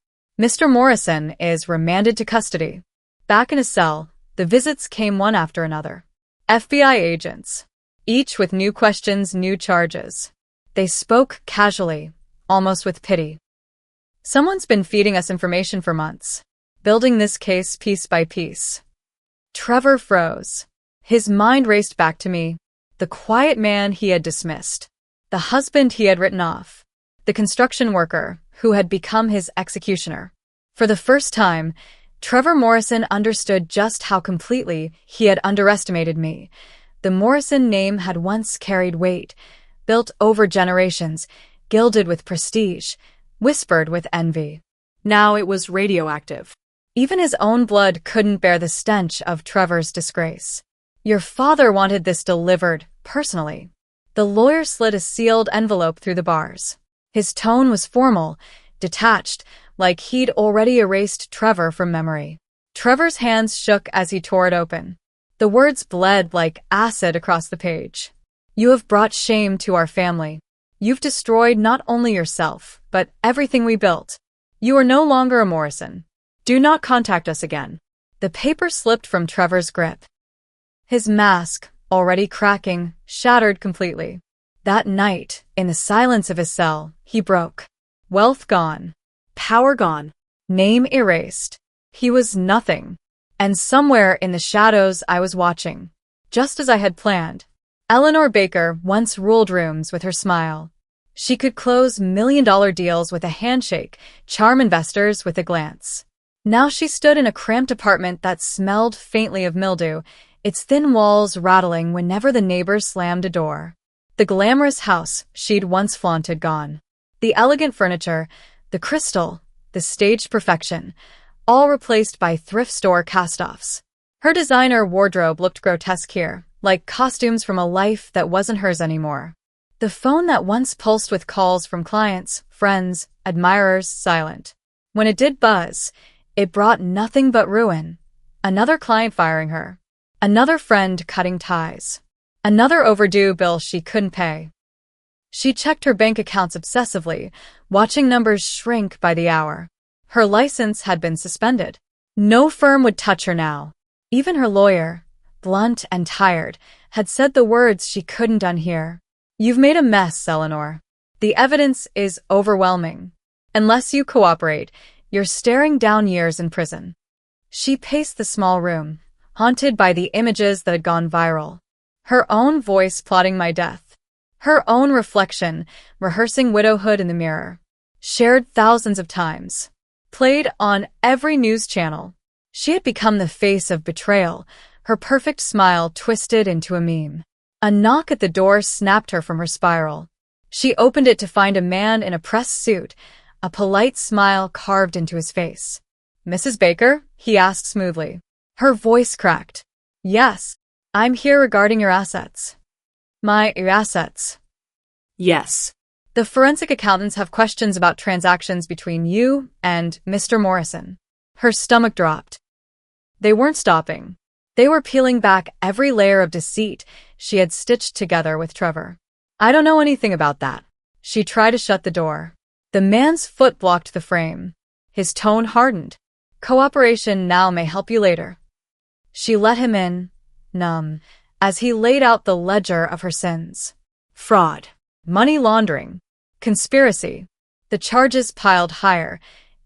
Mr. Morrison is remanded to custody. Back in his cell, the visits came one after another. FBI agents, each with new questions, new charges. They spoke casually, almost with pity. Someone's been feeding us information for months, building this case piece by piece. Trevor froze. His mind raced back to me, the quiet man he had dismissed, the husband he had written off, the construction worker who had become his executioner. For the first time, Trevor Morrison understood just how completely he had underestimated me. The Morrison name had once carried weight, built over generations, gilded with prestige, whispered with envy. Now it was radioactive. Even his own blood couldn't bear the stench of Trevor's disgrace. Your father wanted this delivered personally. The lawyer slid a sealed envelope through the bars. His tone was formal, detached, like he'd already erased Trevor from memory. Trevor's hands shook as he tore it open. The words bled like acid across the page. You have brought shame to our family. You've destroyed not only yourself, but everything we built. You are no longer a Morrison. Do not contact us again. The paper slipped from Trevor's grip. His mask, already cracking, shattered completely. That night, in the silence of his cell, he broke. Wealth gone. Power gone. Name erased. He was nothing. And somewhere in the shadows I was watching. Just as I had planned. Eleanor Baker once ruled rooms with her smile. She could close million-dollar deals with a handshake, charm investors with a glance. Now she stood in a cramped apartment that smelled faintly of mildew, its thin walls rattling whenever the neighbors slammed a door. The glamorous house she'd once flaunted gone. The elegant furniture, the crystal, the staged perfection, all replaced by thrift store cast-offs. Her designer wardrobe looked grotesque here, like costumes from a life that wasn't hers anymore. The phone that once pulsed with calls from clients, friends, admirers, silent. When it did buzz, it brought nothing but ruin. Another client firing her. Another friend cutting ties. Another overdue bill she couldn't pay. She checked her bank accounts obsessively, watching numbers shrink by the hour. Her license had been suspended. No firm would touch her now. Even her lawyer, blunt and tired, had said the words she couldn't unhear. You've made a mess, Eleanor. The evidence is overwhelming. Unless you cooperate, you're staring down years in prison. She paced the small room, haunted by the images that had gone viral. Her own voice plotting my death. Her own reflection, rehearsing widowhood in the mirror. Shared thousands of times. Played on every news channel. She had become the face of betrayal, her perfect smile twisted into a meme. A knock at the door snapped her from her spiral. She opened it to find a man in a pressed suit, a polite smile carved into his face. Mrs. Baker? He asked smoothly. Her voice cracked. Yes, I'm here regarding your assets. My assets. Yes. The forensic accountants have questions about transactions between you and Mr. Morrison. Her stomach dropped. They weren't stopping. They were peeling back every layer of deceit she had stitched together with Trevor. I don't know anything about that. She tried to shut the door. The man's foot blocked the frame. His tone hardened. Cooperation now may help you later. She let him in, numb, as he laid out the ledger of her sins. Fraud, money laundering, conspiracy. The charges piled higher,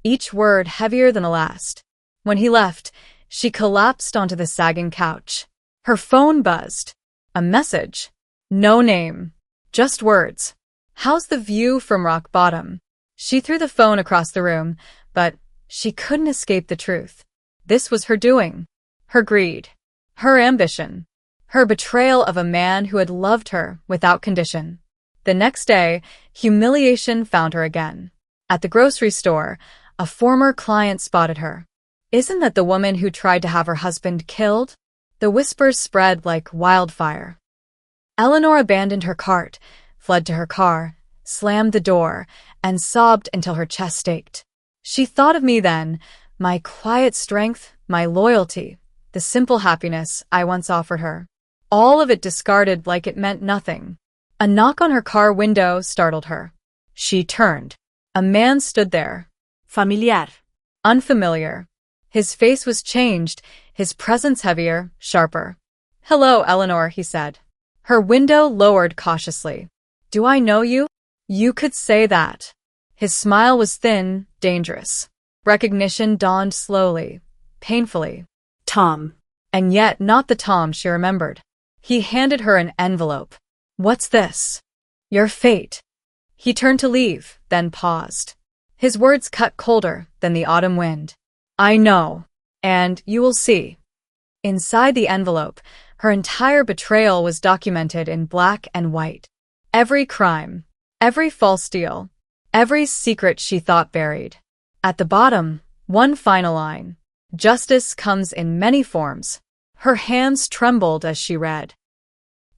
each word heavier than the last. When he left, she collapsed onto the sagging couch. Her phone buzzed. A message. No name. Just words. How's the view from rock bottom? She threw the phone across the room, but she couldn't escape the truth. This was her doing. Her greed. Her ambition. Her betrayal of a man who had loved her without condition. The next day, humiliation found her again. At the grocery store, a former client spotted her. Isn't that the woman who tried to have her husband killed? The whispers spread like wildfire. Eleanor abandoned her cart, fled to her car, slammed the door, and sobbed until her chest ached. She thought of me then, my quiet strength, my loyalty, the simple happiness I once offered her. All of it discarded like it meant nothing. A knock on her car window startled her. She turned. A man stood there. Familiar. Unfamiliar. His face was changed, his presence heavier, sharper. Hello, Eleanor, he said. Her window lowered cautiously. Do I know you? You could say that. His smile was thin, dangerous. Recognition dawned slowly, painfully. Tom. And yet not the Tom she remembered. He handed her an envelope. What's this? Your fate. He turned to leave, then paused. His words cut colder than the autumn wind. I know. And you will see. Inside the envelope, her entire betrayal was documented in black and white. Every crime, every false deal, every secret she thought buried. At the bottom, one final line. Justice comes in many forms. Her hands trembled as she read.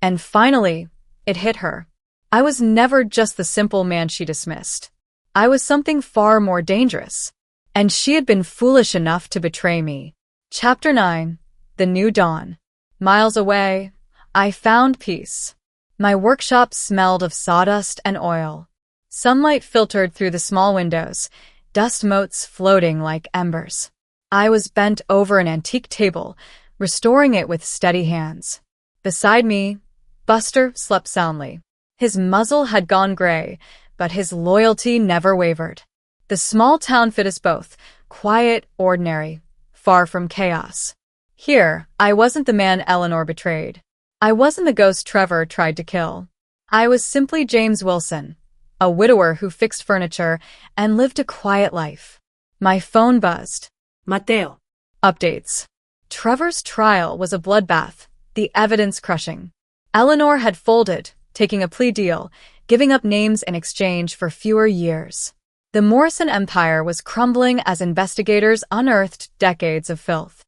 And finally, it hit her. I was never just the simple man she dismissed. I was something far more dangerous. And she had been foolish enough to betray me. Chapter 9. The New Dawn. Miles away, I found peace. My workshop smelled of sawdust and oil. Sunlight filtered through the small windows, dust motes floating like embers. I was bent over an antique table, restoring it with steady hands. Beside me, Buster slept soundly. His muzzle had gone gray, but his loyalty never wavered. The small town fit us both, quiet, ordinary, far from chaos. Here, I wasn't the man Eleanor betrayed. I wasn't the ghost Trevor tried to kill. I was simply James Wilson, a widower who fixed furniture and lived a quiet life. My phone buzzed. Mateo. Updates. Trevor's trial was a bloodbath, the evidence crushing. Eleanor had folded, taking a plea deal, giving up names in exchange for fewer years. The Morrison empire was crumbling as investigators unearthed decades of filth.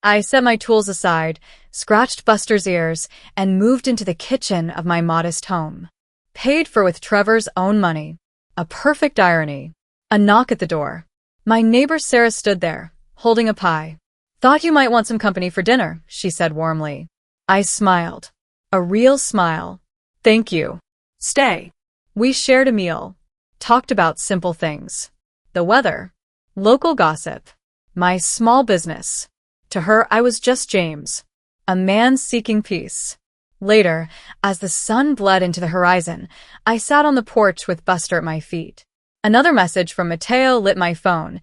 I set my tools aside, scratched Buster's ears, and moved into the kitchen of my modest home. Paid for with Trevor's own money. A perfect irony. A knock at the door. My neighbor Sarah stood there, holding a pie. "Thought you might want some company for dinner," she said warmly. I smiled. A real smile. "Thank you." Stay. We shared a meal. Talked about simple things. The weather. Local gossip. My small business. To her, I was just James. A man seeking peace. Later, as the sun bled into the horizon, I sat on the porch with Buster at my feet. Another message from Mateo lit my phone.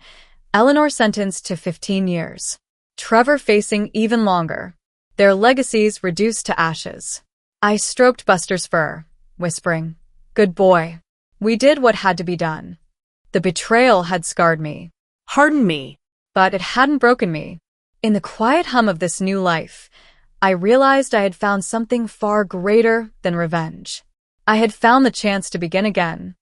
Eleanor sentenced to 15 years. Trevor facing even longer. Their legacies reduced to ashes. I stroked Buster's fur, whispering, "Good boy." We did what had to be done. The betrayal had scarred me. Harden me. But it hadn't broken me. In the quiet hum of this new life, I realized I had found something far greater than revenge. I had found the chance to begin again.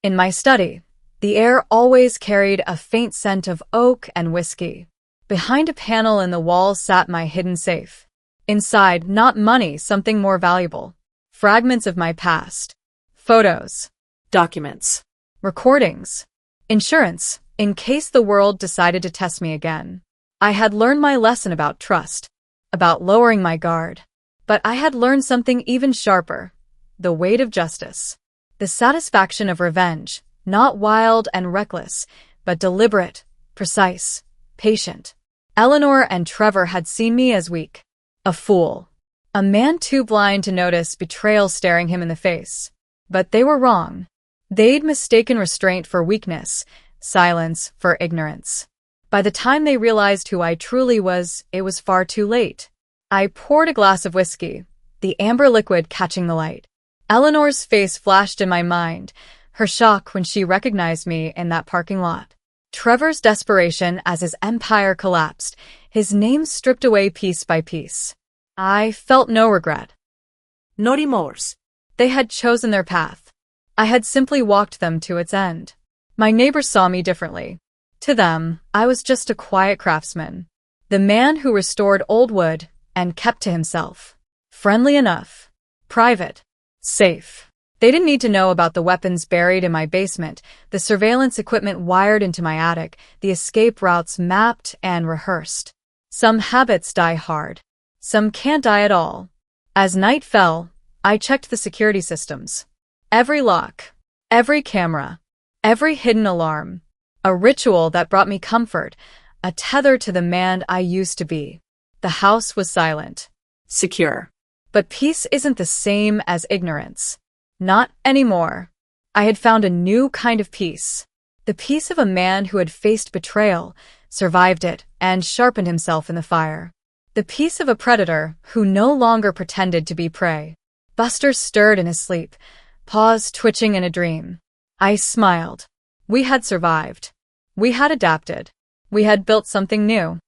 In my study, the air always carried a faint scent of oak and whiskey. Behind a panel in the wall sat my hidden safe. Inside, not money, something more valuable. Fragments of my past. Photos. Documents. Recordings. Insurance, in case the world decided to test me again. I had learned my lesson about trust, about lowering my guard. But I had learned something even sharper. The weight of justice. The satisfaction of revenge, not wild and reckless, but deliberate, precise, patient. Eleanor and Trevor had seen me as weak. A fool. A man too blind to notice betrayal staring him in the face. But they were wrong. They'd mistaken restraint for weakness, silence for ignorance. By the time they realized who I truly was, it was far too late. I poured a glass of whiskey, the amber liquid catching the light. Eleanor's face flashed in my mind, her shock when she recognized me in that parking lot. Trevor's desperation as his empire collapsed, his name stripped away piece by piece. I felt no regret. No remorse. They had chosen their path. I had simply walked them to its end. My neighbors saw me differently. To them, I was just a quiet craftsman. The man who restored old wood and kept to himself. Friendly enough. Private. Safe. They didn't need to know about the weapons buried in my basement, the surveillance equipment wired into my attic, the escape routes mapped and rehearsed. Some habits die hard. Some can't die at all. As night fell, I checked the security systems. Every lock. Every camera. Every hidden alarm. A ritual that brought me comfort, a tether to the man I used to be. The house was silent. Secure. But peace isn't the same as ignorance. Not anymore. I had found a new kind of peace. The peace of a man who had faced betrayal, survived it, and sharpened himself in the fire. The peace of a predator who no longer pretended to be prey. Buster stirred in his sleep, paws twitching in a dream. I smiled. We had survived. We had adapted. We had built something new.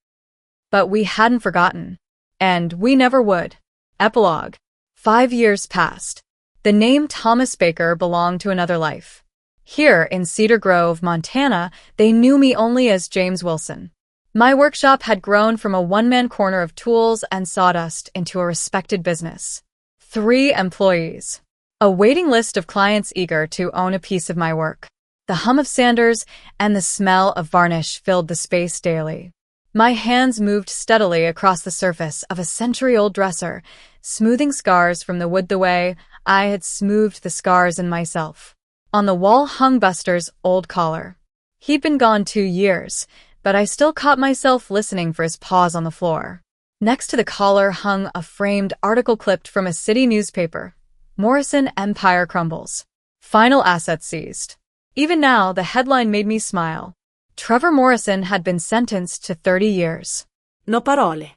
But we hadn't forgotten. And we never would. Epilogue. 5 years passed. The name Thomas Baker belonged to another life. Here in Cedar Grove, Montana, they knew me only as James Wilson. My workshop had grown from a one-man corner of tools and sawdust into a respected business. 3 employees. A waiting list of clients eager to own a piece of my work. The hum of sanders and the smell of varnish filled the space daily. My hands moved steadily across the surface of a century-old dresser, smoothing scars from the wood the way I had smoothed the scars in myself. On the wall hung Buster's old collar. He'd been gone 2 years, but I still caught myself listening for his paws on the floor. Next to the collar hung a framed article clipped from a city newspaper. Morrison Empire crumbles. Final assets seized. Even now, the headline made me smile. Trevor Morrison had been sentenced to 30 years. No parole.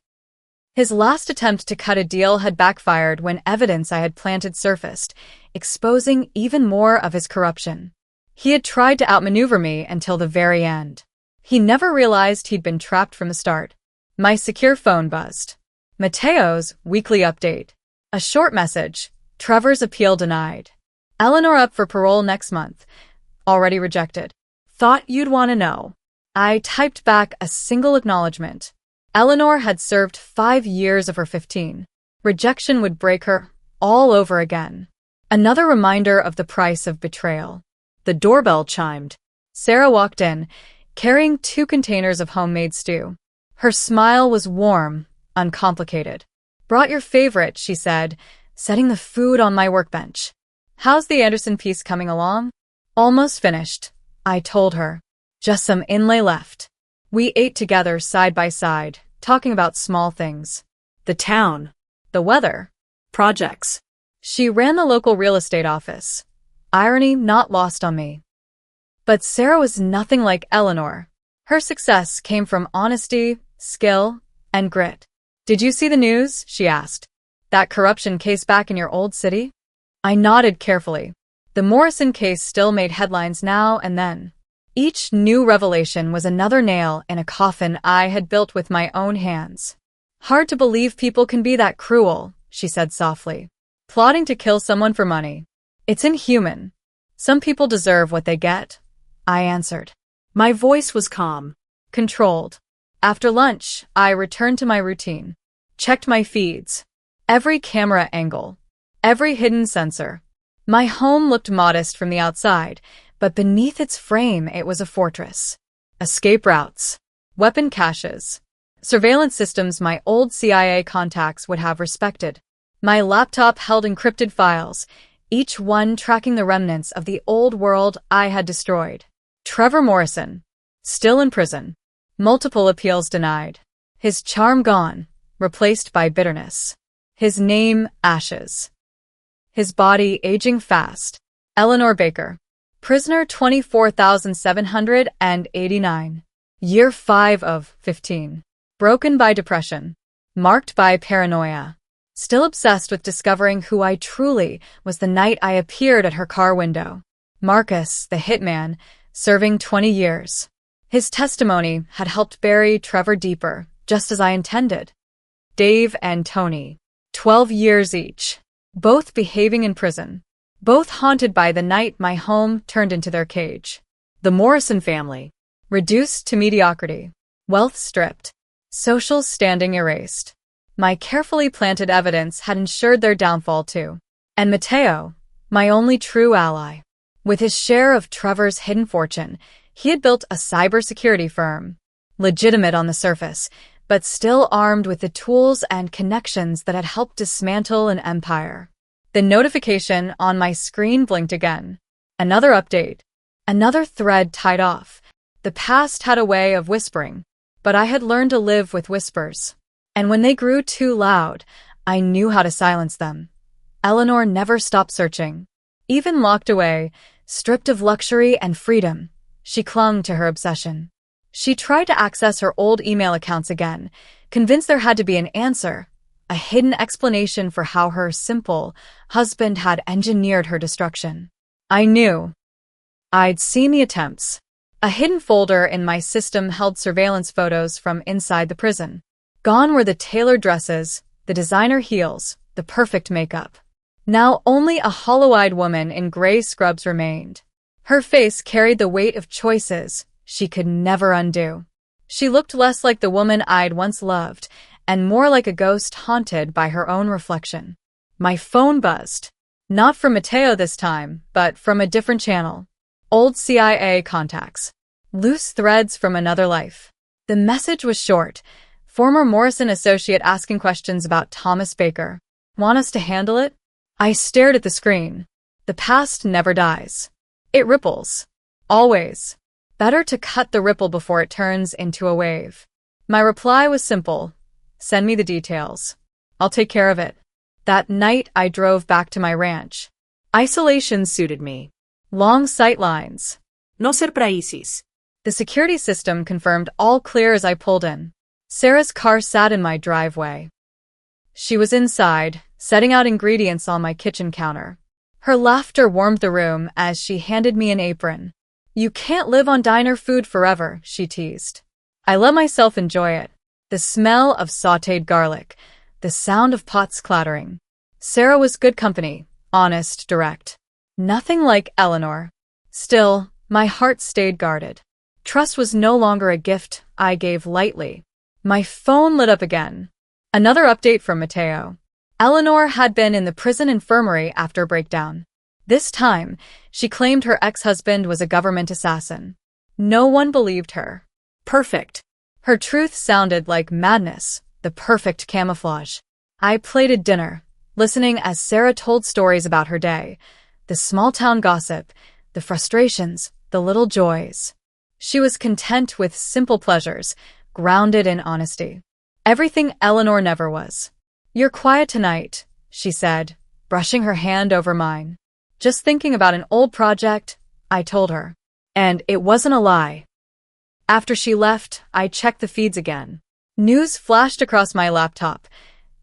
His last attempt to cut a deal had backfired when evidence I had planted surfaced, exposing even more of his corruption. He had tried to outmaneuver me until the very end. He never realized he'd been trapped from the start. My secure phone buzzed. Mateo's weekly update. A short message. Trevor's appeal denied. Eleanor up for parole next month. Already rejected. Thought you'd want to know. I typed back a single acknowledgement. Eleanor had served 5 years of her 15. Rejection would break her all over again. Another reminder of the price of betrayal. The doorbell chimed. Sarah walked in, carrying 2 containers of homemade stew. Her smile was warm, uncomplicated. Brought your favorite, she said, setting the food on my workbench. How's the Anderson piece coming along? Almost finished, I told her. Just some inlay left. We ate together side by side, talking about small things. The town. The weather. Projects. She ran the local real estate office. Irony not lost on me. But Sarah was nothing like Eleanor. Her success came from honesty, skill, and grit. Did you see the news? She asked. That corruption case back in your old city? I nodded carefully. The Morrison case still made headlines now and then. Each new revelation was another nail in a coffin I had built with my own hands. Hard to believe people can be that cruel, she said softly. Plotting to kill someone for money. It's inhuman. Some people deserve what they get, I answered. My voice was calm. Controlled. After lunch, I returned to my routine. Checked my feeds. Every camera angle. Every hidden sensor. My home looked modest from the outside, but beneath its frame it was a fortress. Escape routes. Weapon caches. Surveillance systems my old CIA contacts would have respected. My laptop held encrypted files, each one tracking the remnants of the old world I had destroyed. Trevor Morrison. Still in prison. Multiple appeals denied. His charm gone, replaced by bitterness. His name ashes. His body aging fast. Eleanor Baker. Prisoner 24,789. Year 5 of 15. Broken by depression. Marked by paranoia. Still obsessed with discovering who I truly was the night I appeared at her car window. Marcus, the hitman, serving 20 years. His testimony had helped bury Trevor deeper, just as I intended. Dave and Tony. 12 years each. Both behaving in prison. Both haunted by the night my home turned into their cage. The Morrison family. Reduced to mediocrity. Wealth stripped. Social standing erased. My carefully planted evidence had ensured their downfall too. And Mateo, my only true ally. With his share of Trevor's hidden fortune, he had built a cybersecurity firm. Legitimate on the surface, but still armed with the tools and connections that had helped dismantle an empire. The notification on my screen blinked again. Another update. Another thread tied off. The past had a way of whispering, but I had learned to live with whispers. And when they grew too loud, I knew how to silence them. Eleanor never stopped searching. Even locked away, stripped of luxury and freedom, she clung to her obsession. She tried to access her old email accounts again, convinced there had to be an answer, a hidden explanation for how her simple husband had engineered her destruction. I knew. I'd seen the attempts. A hidden folder in my system held surveillance photos from inside the prison. Gone were the tailored dresses, the designer heels, the perfect makeup. Now only a hollow-eyed woman in gray scrubs remained. Her face carried the weight of choices she could never undo. She looked less like the woman I'd once loved, and more like a ghost haunted by her own reflection. My phone buzzed. Not from Mateo this time, but from a different channel. Old CIA contacts. Loose threads from another life. The message was short. Former Morrison associate asking questions about Thomas Baker. Want us to handle it? I stared at the screen. The past never dies. It ripples. Always. Better to cut the ripple before it turns into a wave. My reply was simple. Send me the details. I'll take care of it. That night, I drove back to my ranch. Isolation suited me. Long sight lines. No surprises. The security system confirmed all clear as I pulled in. Sarah's car sat in my driveway. She was inside, setting out ingredients on my kitchen counter. Her laughter warmed the room as she handed me an apron. You can't live on diner food forever, she teased. I let myself enjoy it. The smell of sautéed garlic, the sound of pots clattering. Sarah was good company, honest, direct. Nothing like Eleanor. Still, my heart stayed guarded. Trust was no longer a gift I gave lightly. My phone lit up again. Another update from Mateo. Eleanor had been in the prison infirmary after a breakdown. This time, she claimed her ex-husband was a government assassin. No one believed her. Perfect. Her truth sounded like madness, the perfect camouflage. I plated dinner, listening as Sarah told stories about her day, the small-town gossip, the frustrations, the little joys. She was content with simple pleasures, grounded in honesty. Everything Eleanor never was. You're quiet tonight, she said, brushing her hand over mine. Just thinking about an old project, I told her. And it wasn't a lie. After she left, I checked the feeds again. News flashed across my laptop.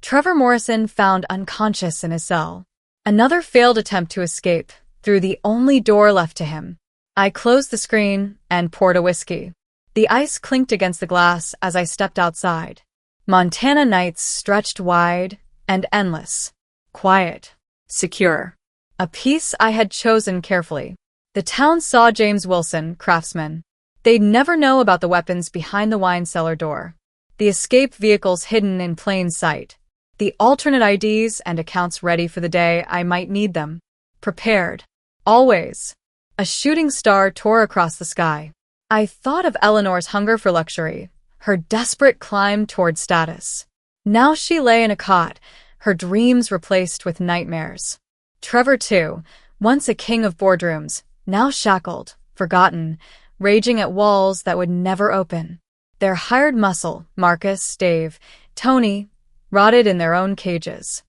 Trevor Morrison found unconscious in his cell. Another failed attempt to escape through the only door left to him. I closed the screen and poured a whiskey. The ice clinked against the glass as I stepped outside. Montana nights stretched wide and endless. Quiet. Secure. A piece I had chosen carefully. The town saw James Wilson, craftsman. They'd never know about the weapons behind the wine cellar door. The escape vehicles hidden in plain sight. The alternate IDs and accounts ready for the day I might need them. Prepared. Always. A shooting star tore across the sky. I thought of Eleanor's hunger for luxury, her desperate climb toward status. Now she lay in a cot, her dreams replaced with nightmares. Trevor, too, once a king of boardrooms, now shackled, forgotten, raging at walls that would never open. Their hired muscle, Marcus, Dave, Tony, rotted in their own cages.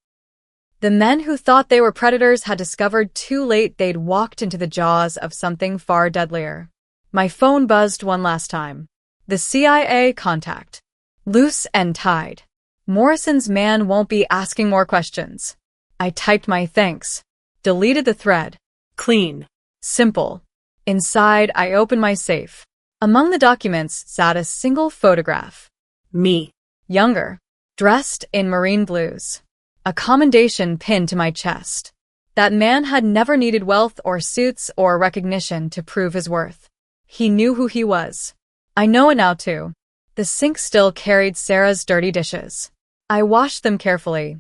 The men who thought they were predators had discovered too late they'd walked into the jaws of something far deadlier. My phone buzzed one last time. The CIA contact. Loose and tied. Morrison's man won't be asking more questions. I typed my thanks. Deleted the thread. Clean. Simple. Inside, I opened my safe. Among the documents sat a single photograph. Me. Younger. Dressed in marine blues. A commendation pinned to my chest. That man had never needed wealth or suits or recognition to prove his worth. He knew who he was. I know it now, too. The sink still carried Sarah's dirty dishes. I washed them carefully,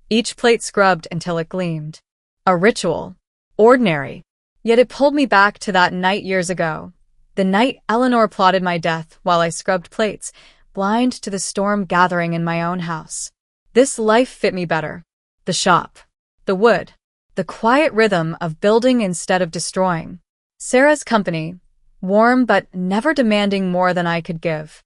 each plate scrubbed until it gleamed. A ritual. Ordinary. Yet it pulled me back to that night years ago. The night Eleanor plotted my death while I scrubbed plates, blind to the storm gathering in my own house. This life fit me better. The shop. The wood. The quiet rhythm of building instead of destroying. Sarah's company. Warm but never demanding more than I could give.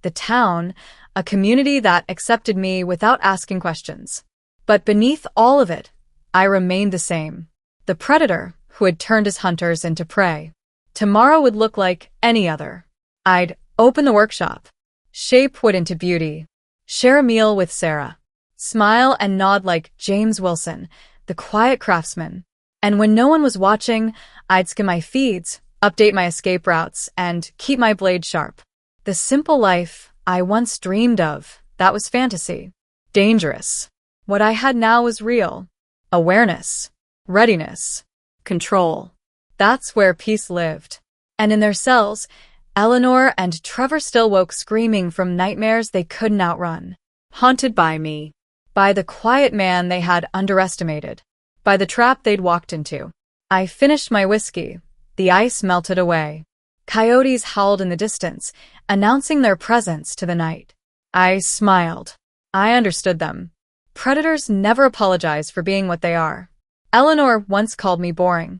The town, a community that accepted me without asking questions. But beneath all of it, I remained the same. The predator who had turned his hunters into prey. Tomorrow would look like any other. I'd open the workshop, shape wood into beauty, share a meal with Sarah, smile and nod like James Wilson, the quiet craftsman. And when no one was watching, I'd skim my feeds, update my escape routes, and keep my blade sharp. The simple life I once dreamed of, that was fantasy. Dangerous. What I had now was real. Awareness. Readiness. Control. That's where peace lived. And in their cells, Eleanor and Trevor still woke screaming from nightmares they couldn't outrun. Haunted by me. By the quiet man they had underestimated. By the trap they'd walked into. I finished my whiskey. The ice melted away. Coyotes howled in the distance, announcing their presence to the night. I smiled. I understood them. Predators never apologize for being what they are. Eleanor once called me boring.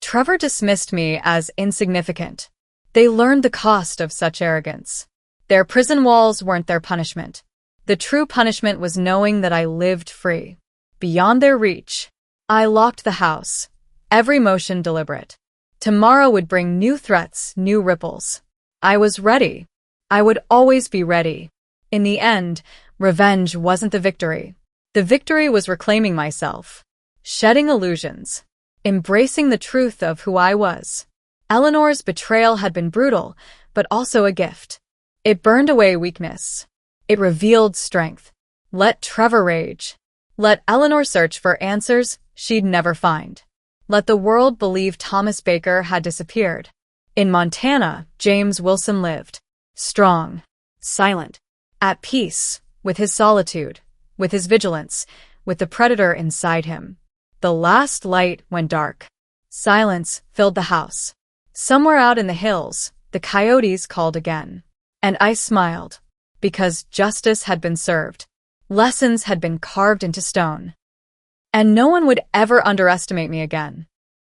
Trevor dismissed me as insignificant. They learned the cost of such arrogance. Their prison walls weren't their punishment. The true punishment was knowing that I lived free. Beyond their reach. I locked the house. Every motion deliberate. Tomorrow would bring new threats, new ripples. I was ready. I would always be ready. In the end, revenge wasn't the victory. The victory was reclaiming myself. Shedding illusions. Embracing the truth of who I was. Eleanor's betrayal had been brutal, but also a gift. It burned away weakness. It revealed strength. Let Trevor rage. Let Eleanor search for answers she'd never find. Let the world believe Thomas Baker had disappeared. In Montana, James Wilson lived. Strong. Silent. At peace. With his solitude. With his vigilance. With the predator inside him. The last light went dark. Silence filled the house. Somewhere out in the hills, the coyotes called again. And I smiled. Because justice had been served. Lessons had been carved into stone. And no one would ever underestimate me again.